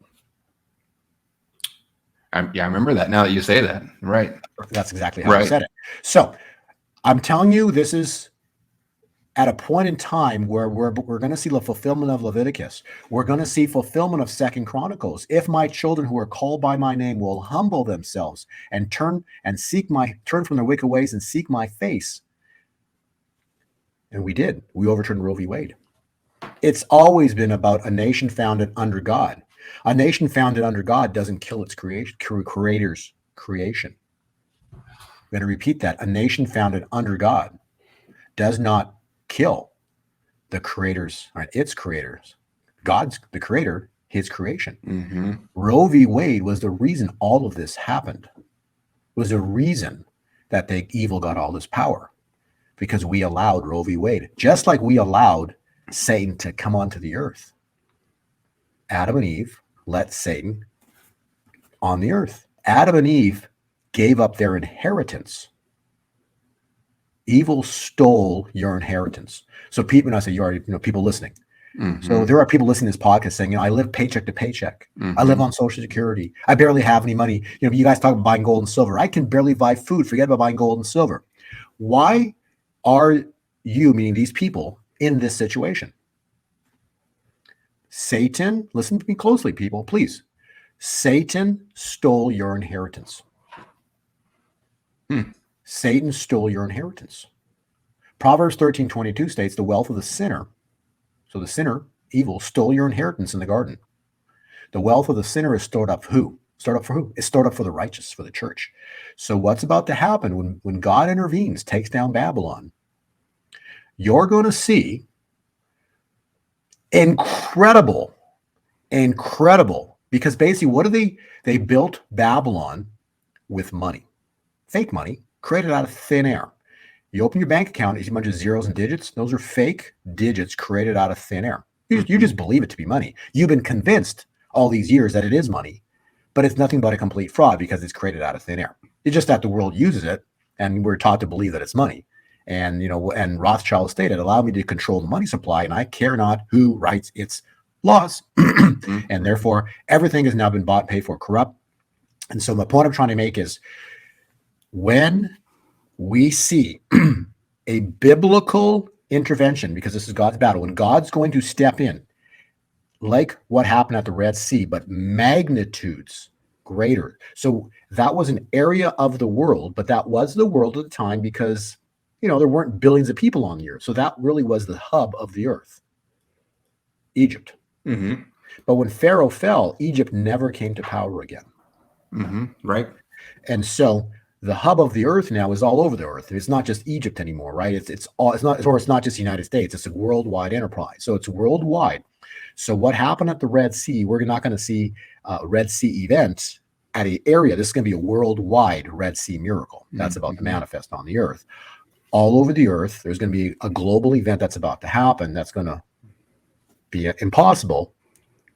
I remember that now that you say that. Right. That's exactly how I said it. So I'm telling you, this is at a point in time where we're going to see the fulfillment of Leviticus. We're going to see fulfillment of 2 Chronicles. If my children who are called by my name will humble themselves and turn from their wicked ways and seek my face. And we did. We overturned Roe v. Wade. It's always been about a nation founded under God. A nation founded under God doesn't kill its creator's creation. I'm going to repeat that. A nation founded under God does not kill the its creators. God's the creator, his creation. Roe v. Wade was the reason all of this happened. It was the reason that the evil got all this power, because we allowed Roe v. Wade, just like we allowed Satan to come onto the earth. Adam and Eve let Satan on the earth. Adam and Eve gave up their inheritance. Evil stole your inheritance. So people, and I say, people listening. So there are people listening to this podcast saying, I live paycheck to paycheck. I live on Social Security. I barely have any money. You guys talk about buying gold and silver. I can barely buy food. Forget about buying gold and silver. Why are you, meaning these people, in this situation? Satan, listen to me closely, people, please. Satan stole your inheritance. Satan stole your inheritance. Proverbs 13:22 states the wealth of the sinner, so the sinner, evil, stole your inheritance in the garden. The wealth of the sinner is stored up for who? Stored up for who? It's stored up for the righteous, for the church. So what's about to happen when God intervenes, takes down Babylon? You're going to see incredible, because basically what do they built Babylon with money, fake money, created out of thin air. You open your bank account, it's a bunch of zeros and digits. Those are fake digits created out of thin air. You just believe it to be money. You've been convinced all these years that it is money, but it's nothing but a complete fraud because it's created out of thin air. It's just that the world uses it, and we're taught to believe that it's money. And and Rothschild stated, "Allow me to control the money supply, and I care not who writes its laws." And therefore, everything has now been bought, paid for, corrupt. And so, my point I'm trying to make is, when we see a biblical intervention, because this is God's battle, when God's going to step in, like what happened at the Red Sea, but magnitudes greater. So that was an area of the world, but that was the world at the time because, there weren't billions of people on the earth. So that really was the hub of the earth, Egypt. But when Pharaoh fell, Egypt never came to power again. Right. And so the hub of the earth now is all over the earth. It's not just Egypt anymore, right? It's not just the United States. It's a worldwide enterprise. So it's worldwide. So what happened at the Red Sea, we're not going to see a Red Sea event at an area. This is going to be a worldwide Red Sea miracle. That's about to manifest on the earth. All over the earth, there's going to be a global event that's about to happen that's going to be impossible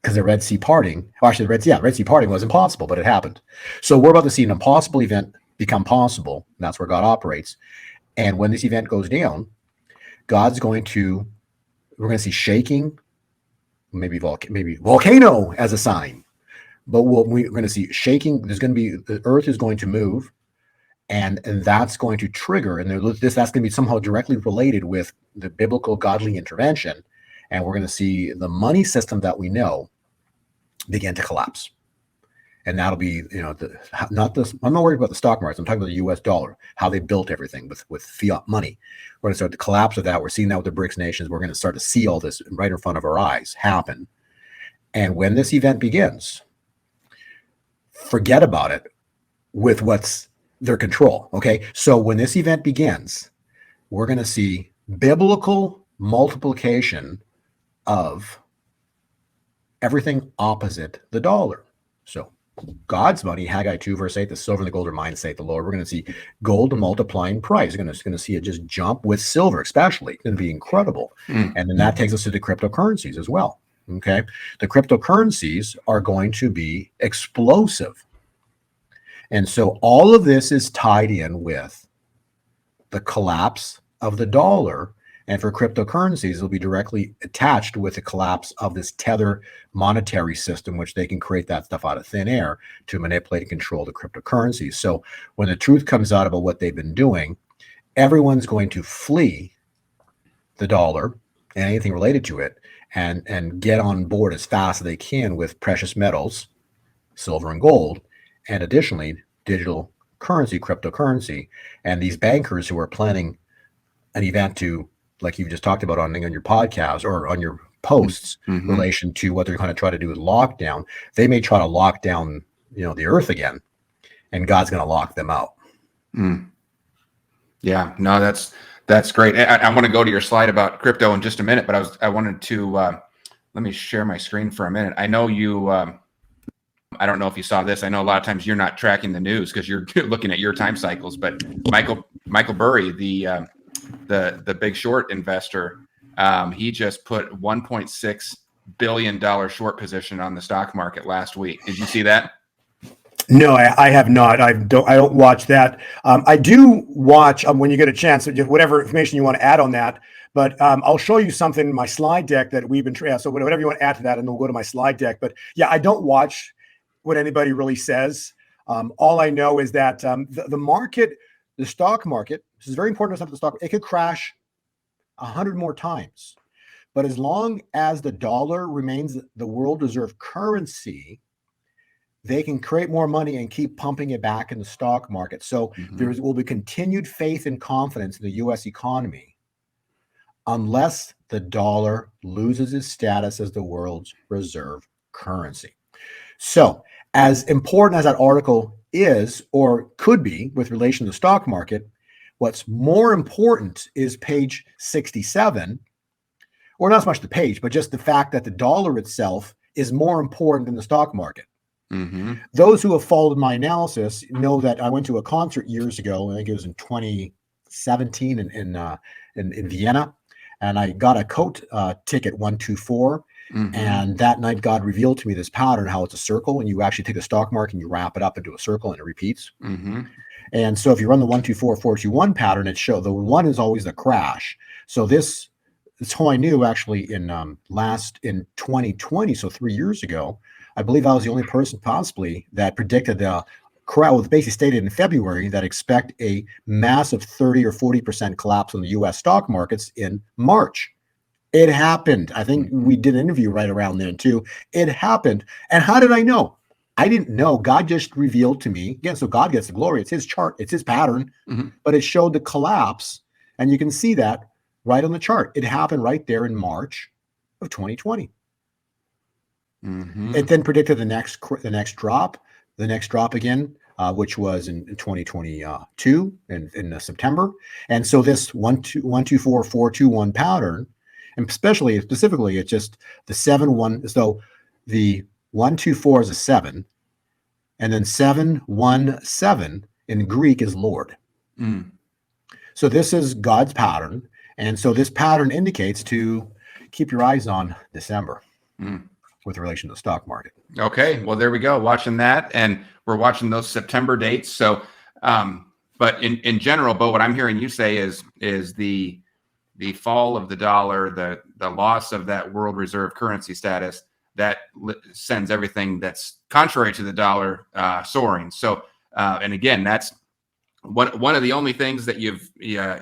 because the Red Sea parting, the Red Sea parting was impossible, but it happened. So we're about to see an impossible event become possible. That's where God operates. And when this event goes down, we're going to see shaking, maybe volcano as a sign, but we're going to see shaking. The earth is going to move, and that's going to trigger, and that's going to be somehow directly related with the biblical godly intervention. And we're going to see the money system that we know begin to collapse. And that'll be, I'm not worried about the stock markets. I'm talking about the US dollar, how they built everything with fiat money. We're going to start the collapse of that. We're seeing that with the BRICS nations. We're going to start to see all this right in front of our eyes happen. And when this event begins, forget about it with what's their control. Okay. So when this event begins, we're going to see biblical multiplication of everything opposite the dollar. So God's money, Haggai 2, verse 8, the silver and the gold are mine, saith the Lord. We're going to see gold multiplying price. We're going to see it just jump with silver, especially. It's going to be incredible. And then that takes us to the cryptocurrencies as well. Okay. The cryptocurrencies are going to be explosive. And so all of this is tied in with the collapse of the dollar. And for cryptocurrencies, it'll be directly attached with the collapse of this tether monetary system, which they can create that stuff out of thin air to manipulate and control the cryptocurrencies. So when the truth comes out about what they've been doing, everyone's going to flee the dollar and anything related to it and get on board as fast as they can with precious metals, silver and gold, and additionally, digital currency, cryptocurrency. And these bankers who are planning an event to, like you just talked about on your podcast or on your posts, relation to what they're going to try to do with lockdown, they may try to lock down, the earth again, and God's going to lock them out. Yeah, no, that's great. I want to go to your slide about crypto in just a minute, but I wanted to let me share my screen for a minute. I know you. I don't know if you saw this. I know a lot of times you're not tracking the news because you're looking at your time cycles. But Michael Burry, the Big Short investor, he just put $1.6 billion short position on the stock market last week. Did you see that? No, I have not. I don't watch that. I do watch when you get a chance, whatever information you want to add on that. But I'll show you something in my slide deck that we've been so whatever you want to add to that, and we'll go to my slide deck. But yeah, I don't watch what anybody really says. All I know is that the market, the stock market, this is very important to understand the stock. It could crash 100 more times. But as long as the dollar remains the world reserve currency, they can create more money and keep pumping it back in the stock market. So there will be continued faith and confidence in the U.S. economy unless the dollar loses its status as the world's reserve currency. So as important as that article is or could be with relation to the stock market, what's more important is page 67, or not so much the page, but just the fact that the dollar itself is more important than the stock market. Those who have followed my analysis know that I went to a concert years ago. I think it was in 2017 in Vienna, and I got a coat ticket 124. And that night, God revealed to me this pattern, how it's a circle, and you actually take the stock market and you wrap it up into a circle, and it repeats. And so if you run the 124 421 pattern, it shows the one is always the crash. So this is how I knew actually in 2020, so 3 years ago. I believe I was the only person possibly that predicted the crowd, basically stated in February, that expect a massive 30 or 40% collapse on the U.S. stock markets in March. It happened. I think we did an interview right around then too. It happened. And how did I know? I didn't know. God just revealed to me. Again, so God gets the glory. It's his chart. It's his pattern. But it showed the collapse. And you can see that right on the chart. It happened right there in March of 2020. It then predicted the next drop again, which was in 2022 in September. And so this 124 421 pattern, and specifically, it's just the 7-1. So the 124 is a 7, and then 717 in Greek is Lord. So this is God's pattern, and so this pattern indicates to keep your eyes on December. With relation to the stock market. Okay, well, there we go. Watching that, and we're watching those September dates. So, but in general, Bo, what I'm hearing you say is the fall of the dollar, the loss of that world reserve currency status, that sends everything that's contrary to the dollar soaring. So, and again, that's one of the only things that you've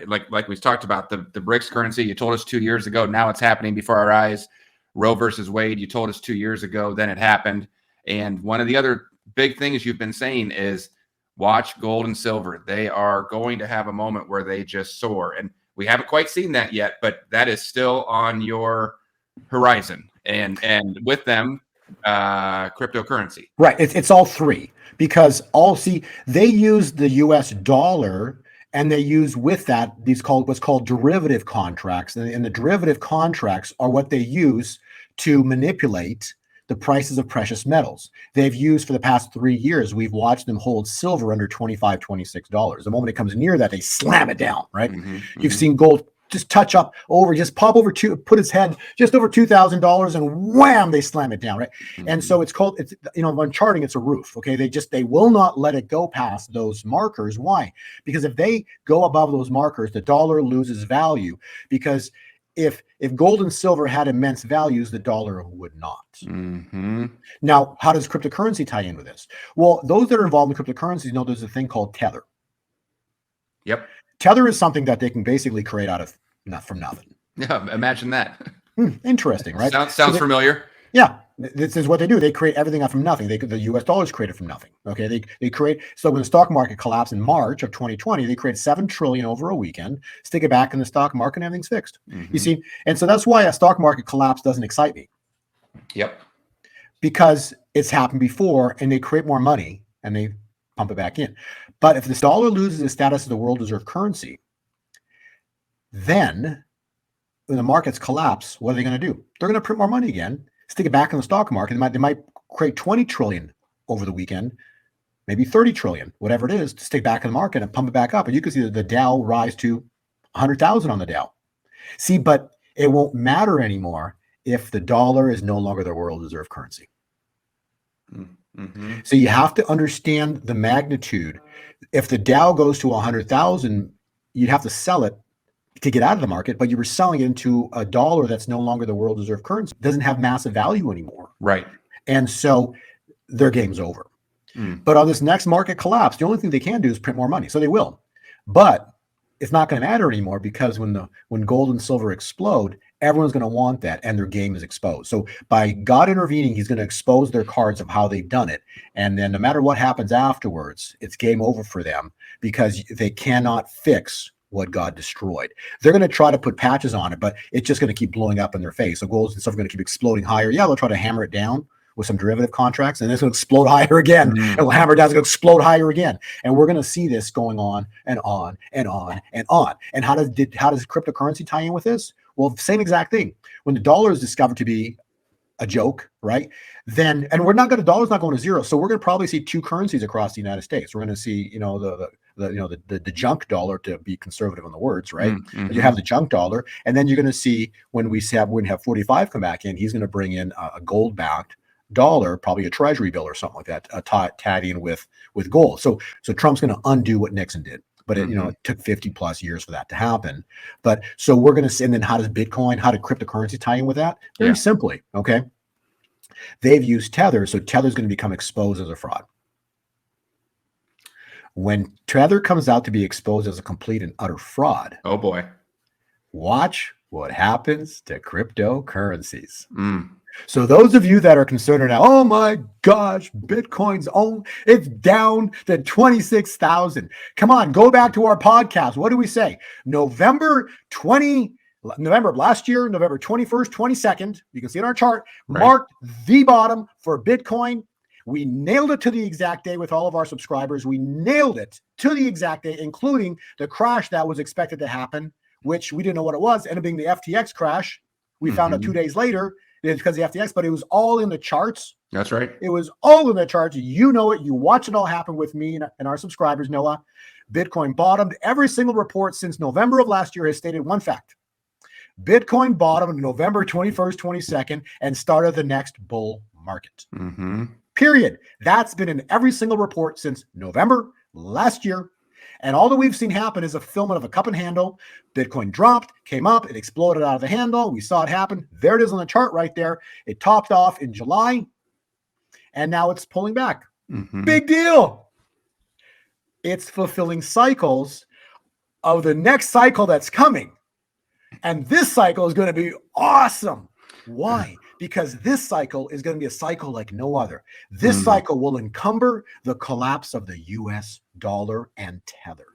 like we've talked about, the BRICS currency. You told us 2 years ago. Now it's happening before our eyes. Roe versus Wade, you told us 2 years ago, then it happened. And one of the other big things you've been saying is watch gold and silver. They are going to have a moment where they just soar. And we haven't quite seen that yet, but that is still on your horizon. And with them, cryptocurrency. Right. It's all three, because they use the US dollar, and they use with that what's called derivative contracts. And the derivative contracts are what they use to manipulate the prices of precious metals. They've used for the past 3 years. We've watched them hold silver under $25, $26. The moment it comes near that, they slam it down, right? You've seen gold just touch up over, just pop over put its head just over $2,000, and wham, they slam it down, right? And so it's on charting, it's a roof. Okay, they will not let it go past those markers. Why? Because if they go above those markers, the dollar loses value. Because if gold and silver had immense values, the dollar would not. Now, how does cryptocurrency tie in with this? Well, those that are involved in cryptocurrencies know there's a thing called Tether. Yep. Tether is something that they can basically create from nothing. Yeah, imagine that. Interesting, right? Sounds familiar. Yeah, this is what they do. They create everything out from nothing. The U.S. dollar is created from nothing. Okay, they create. So when the stock market collapsed in March of 2020, they created $7 trillion over a weekend, stick it back in the stock market, and everything's fixed. You see, and so that's why a stock market collapse doesn't excite me. Yep. Because it's happened before, and they create more money and they pump it back in. But if this dollar loses its status as the world reserve currency, then when the markets collapse, what are they going to do? They're going to print more money again, stick it back in the stock market. They might create 20 trillion over the weekend, maybe 30 trillion, whatever it is, to stick back in the market and pump it back up. And you can see the Dow rise to 100,000 on the Dow. See, but it won't matter anymore if the dollar is no longer the world reserve currency. So you have to understand the magnitude. If the Dow goes to 100,000, you'd have to sell it to get out of the market, but you were selling it into a dollar that's no longer the world reserve currency. It doesn't have massive value anymore. Right. And so their game's over. But on this next market collapse, the only thing they can do is print more money. So they will. But it's not going to matter anymore, because when gold and silver explode, everyone's going to want that, and their game is exposed. So by God intervening, he's going to expose their cards of how they've done it. And then no matter what happens afterwards, it's game over for them, because they cannot fix what God destroyed. They're going to try to put patches on it, but it's just going to keep blowing up in their face. So gold and silver are going to keep exploding higher. Yeah, they'll try to hammer it down with some derivative contracts, and it's going to explode higher again. And we'll hammer it down, it's going to explode higher again. And we're going to see this going on and on and on and on. And how does cryptocurrency tie in with this? Well, same exact thing. When the dollar is discovered to be a joke, right? Then, and the dollar's not going to zero. So we're going to probably see two currencies across the United States. We're going to see, the junk dollar, to be conservative on the words, right? Mm-hmm. You have the junk dollar, and then you're going to see when we have 45 come back in, he's going to bring in a gold-backed dollar, probably a treasury bill or something like that, tied in with gold. So Trump's going to undo what Nixon did. But it took 50 plus years for that to happen. But so we're going to see, and then how does cryptocurrency tie in with that? Very simply, okay? They've used Tether, so Tether's going to become exposed as a fraud. When Tether comes out to be exposed as a complete and utter fraud, oh boy, watch what happens to cryptocurrencies. So those of you that are concerned now, oh my gosh, Bitcoin's it's down to 26,000. Come on, go back to our podcast. What do we say? November of last year, November 21st, 22nd, you can see it on our chart, marked the bottom for Bitcoin. We nailed it to the exact day with all of our subscribers. We nailed it to the exact day, including the crash that was expected to happen, which we didn't know what it was, ended up being the FTX crash. We found out 2 days later. It's because of the FTX, but it was all in the charts. That's right. It was all in the charts. You know it. You watch it all happen with me and our subscribers, Noah. Bitcoin bottomed. Every single report since November of last year has stated one fact. Bitcoin bottomed November 21st, 22nd, and started the next bull market. Period. That's been in every single report since November last year. And all that we've seen happen is a filament of a cup and handle. Bitcoin dropped, came up, it exploded out of the handle. We saw it happen. There it is on the chart right there. It topped off in July, and now it's pulling back. Big deal. It's fulfilling cycles of the next cycle that's coming. And this cycle is going to be awesome. Why? Because this cycle is going to be a cycle like no other. This cycle will encumber the collapse of the US dollar and Tether.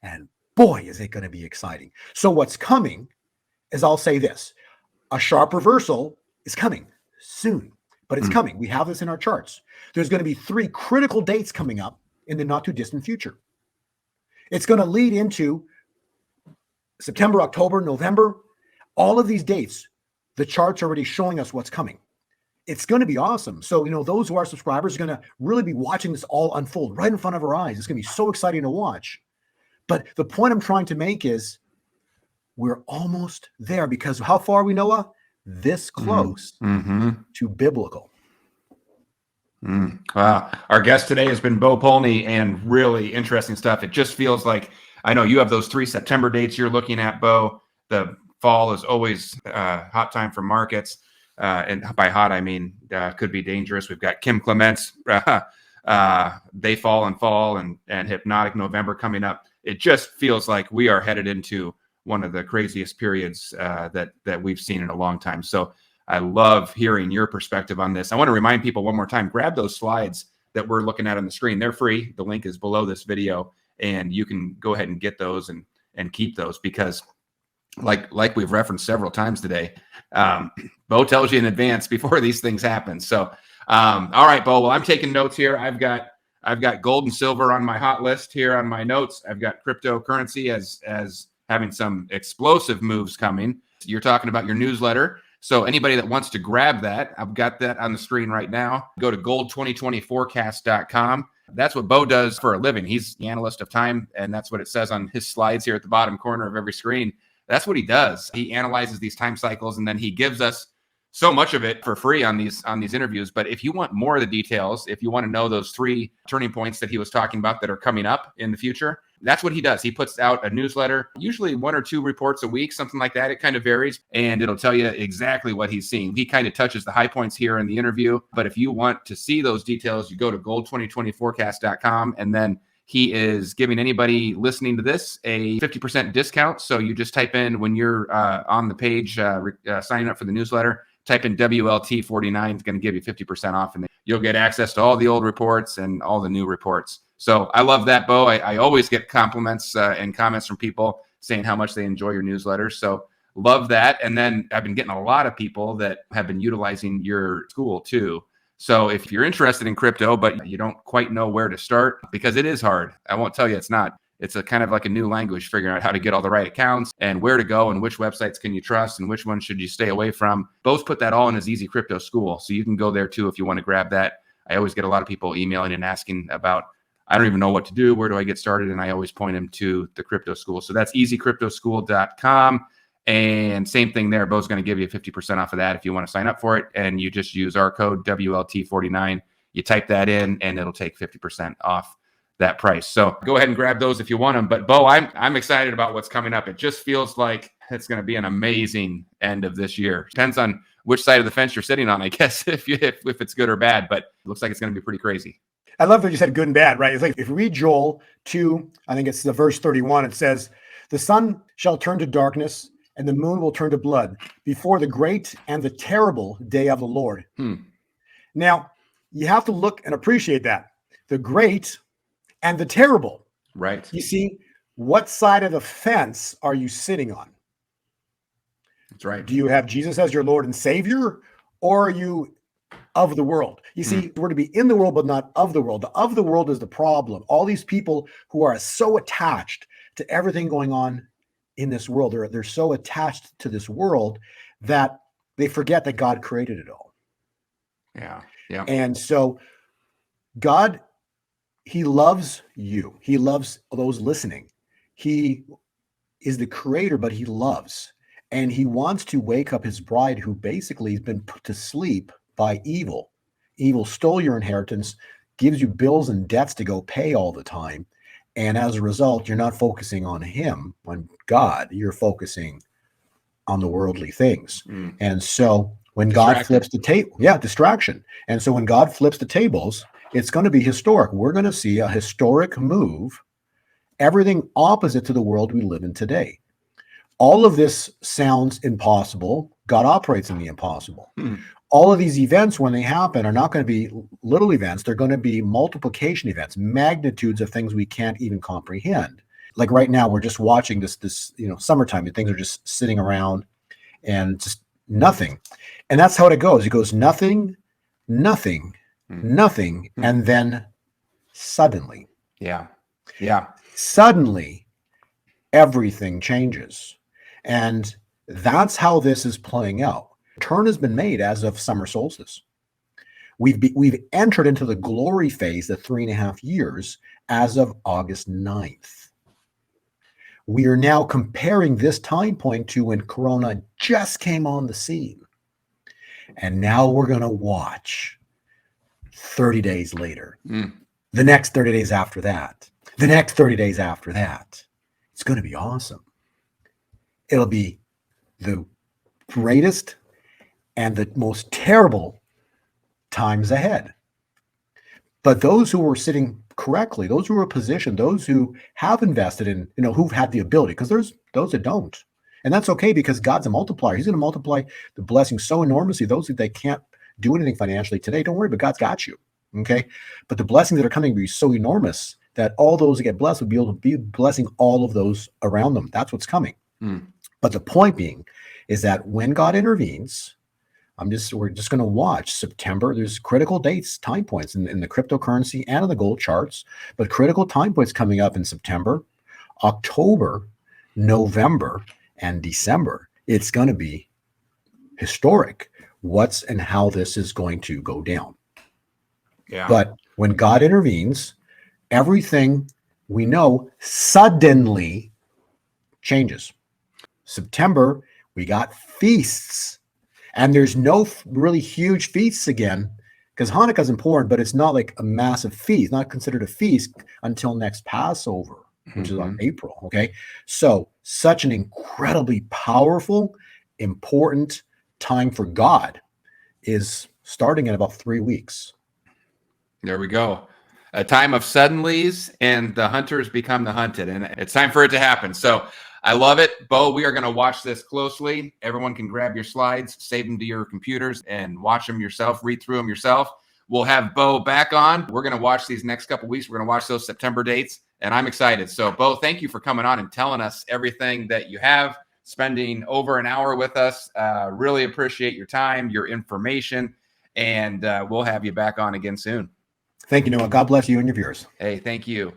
And boy, is it going to be exciting. So what's coming is, I'll say this, a sharp reversal is coming soon, but it's coming. We have this in our charts. There's going to be 3 critical dates coming up in the not too distant future. It's going to lead into September, October, November, all of these dates. The chart's already showing us what's coming. It's going to be awesome. So, those who are subscribers are going to really be watching this all unfold right in front of our eyes. It's going to be so exciting to watch. But the point I'm trying to make is we're almost there, because how far are we, Noah? This close to biblical. Wow. Our guest today has been Bo Polny, and really interesting stuff. It just feels like, I know you have those 3 September dates you're looking at, Bo. The fall is always hot time for markets. And by hot, I mean, could be dangerous. We've got Kim Clements, They Fall and Hypnotic November coming up. It just feels like we are headed into one of the craziest periods that we've seen in a long time. So I love hearing your perspective on this. I want to remind people one more time, grab those slides that we're looking at on the screen. They're free. The link is below this video, and you can go ahead and get those and keep those, because like we've referenced several times today, Bo tells you in advance before these things happen. So, all right, Bo, well, I'm taking notes here. I've got gold and silver on my hot list here on my notes. I've got cryptocurrency as having some explosive moves coming. You're talking about your newsletter. So anybody that wants to grab that, I've got that on the screen right now. Go to gold2020forecast.com. That's what Bo does for a living. He's the analyst of time, and that's what it says on his slides here at the bottom corner of every screen. That's what he does. He analyzes these time cycles, and then he gives us so much of it for free on these interviews. But if you want more of the details, if you want to know those 3 turning points that he was talking about that are coming up in the future, that's what he does. He puts out a newsletter, usually 1 or 2 reports a week, something like that. It kind of varies, and it'll tell you exactly what he's seeing. He kind of touches the high points here in the interview. But if you want to see those details, you go to gold2020forecast.com, and then he is giving anybody listening to this a 50% discount. So you just type in, when you're on the page signing up for the newsletter, type in WLT49. It's going to give you 50% off, and you'll get access to all the old reports and all the new reports. So I love that, Bo. I always get compliments and comments from people saying how much they enjoy your newsletters. So love that. And then I've been getting a lot of people that have been utilizing your school too. So if you're interested in crypto, but you don't quite know where to start, because it is hard. I won't tell you it's not. It's a kind of like a new language, figuring out how to get all the right accounts and where to go and which websites can you trust and which ones should you stay away from. Bo's put that all in his Easy Crypto School. So you can go there too if you want to grab that. I always get a lot of people emailing and asking about, I don't even know what to do. Where do I get started? And I always point them to the crypto school. So that's easycryptoschool.com. And same thing there. Bo's going to give you 50% off of that if you want to sign up for it. And you just use our code WLT49. You type that in and it'll take 50% off that price. So go ahead and grab those if you want them. But Bo, I'm excited about what's coming up. It just feels like it's going to be an amazing end of this year. Depends on which side of the fence you're sitting on, I guess, if it's good or bad. But it looks like it's going to be pretty crazy. I love that you said good and bad, right? It's like if you read Joel 2, I think it's the verse 31, it says, the sun shall turn to darkness and the moon will turn to blood before the great and the terrible day of the Lord. Now, you have to look and appreciate that. The great and the terrible. Right. You see, what side of the fence are you sitting on? That's right. Do you have Jesus as your Lord and Savior, or are you of the world? You see, we're to be in the world, but not of the world. The of the world is the problem. All these people who are so attached to everything going on in this world, they're so attached to this world that they forget that God created it all. Yeah. Yeah. And so God, he loves you. He loves those listening. He is the creator, but he loves. And he wants to wake up his bride who basically has been put to sleep by evil. Evil stole your inheritance, gives you bills and debts to go pay all the time. And as a result, you're not focusing on him, on God. You're focusing on the worldly things. And so when God flips the table, distraction. And so when God flips the tables, it's going to be historic. We're going to see a historic move, everything opposite to the world we live in today. All of this sounds impossible. God operates in the impossible. All of these events, when they happen, are not going to be little events. They're going to be multiplication events, magnitudes of things we can't even comprehend. Like right now, we're just watching this summertime, and things are just sitting around and just nothing. And that's how it goes. It goes nothing, nothing, nothing, and then suddenly. Yeah. Suddenly, everything changes. And that's how this is playing out. Turn has been made as of summer solstice. We've entered into the glory phase, the 3.5 years, as of August 9th. We are now comparing this time point to when Corona just came on the scene. And now we're going to watch 30 days later, the next 30 days after that, the next 30 days after that. It's going to be awesome. It'll be the greatest and the most terrible times ahead. But those who are sitting correctly, those who are positioned, those who have invested in, who've had the ability, because there's those that don't. And that's okay, because God's a multiplier. He's going to multiply the blessing so enormously. Those that they can't do anything financially today, don't worry, but God's got you. Okay. But the blessings that are coming will be so enormous that all those that get blessed will be able to be blessing all of those around them. That's what's coming. But the point being is that when God intervenes, we're just going to watch September. There's critical dates, time points in the cryptocurrency and in the gold charts, but critical time points coming up in September, October, November, and December. It's going to be historic. What's and how this is going to go down. Yeah. But when God intervenes, everything we know suddenly changes. September, we got feasts. And there's no really huge feasts again, because Hanukkah's important, but it's not like a massive feast, not considered a feast until next Passover, which is on April. Okay. So such an incredibly powerful, important time for God is starting in about 3 weeks. There we go. a time of suddenlies, and the hunters become the hunted, and it's time for it to happen. So I love it. Bo, we are going to watch this closely. Everyone can grab your slides, save them to your computers, and watch them yourself, read through them yourself. We'll have Bo back on. We're going to watch these next couple of weeks. We're going to watch those September dates, and I'm excited. So, Bo, thank you for coming on and telling us everything that you have, spending over an hour with us. Really appreciate your time, your information, and we'll have you back on again soon. Thank you, Noah. God bless you and your viewers. Hey, thank you.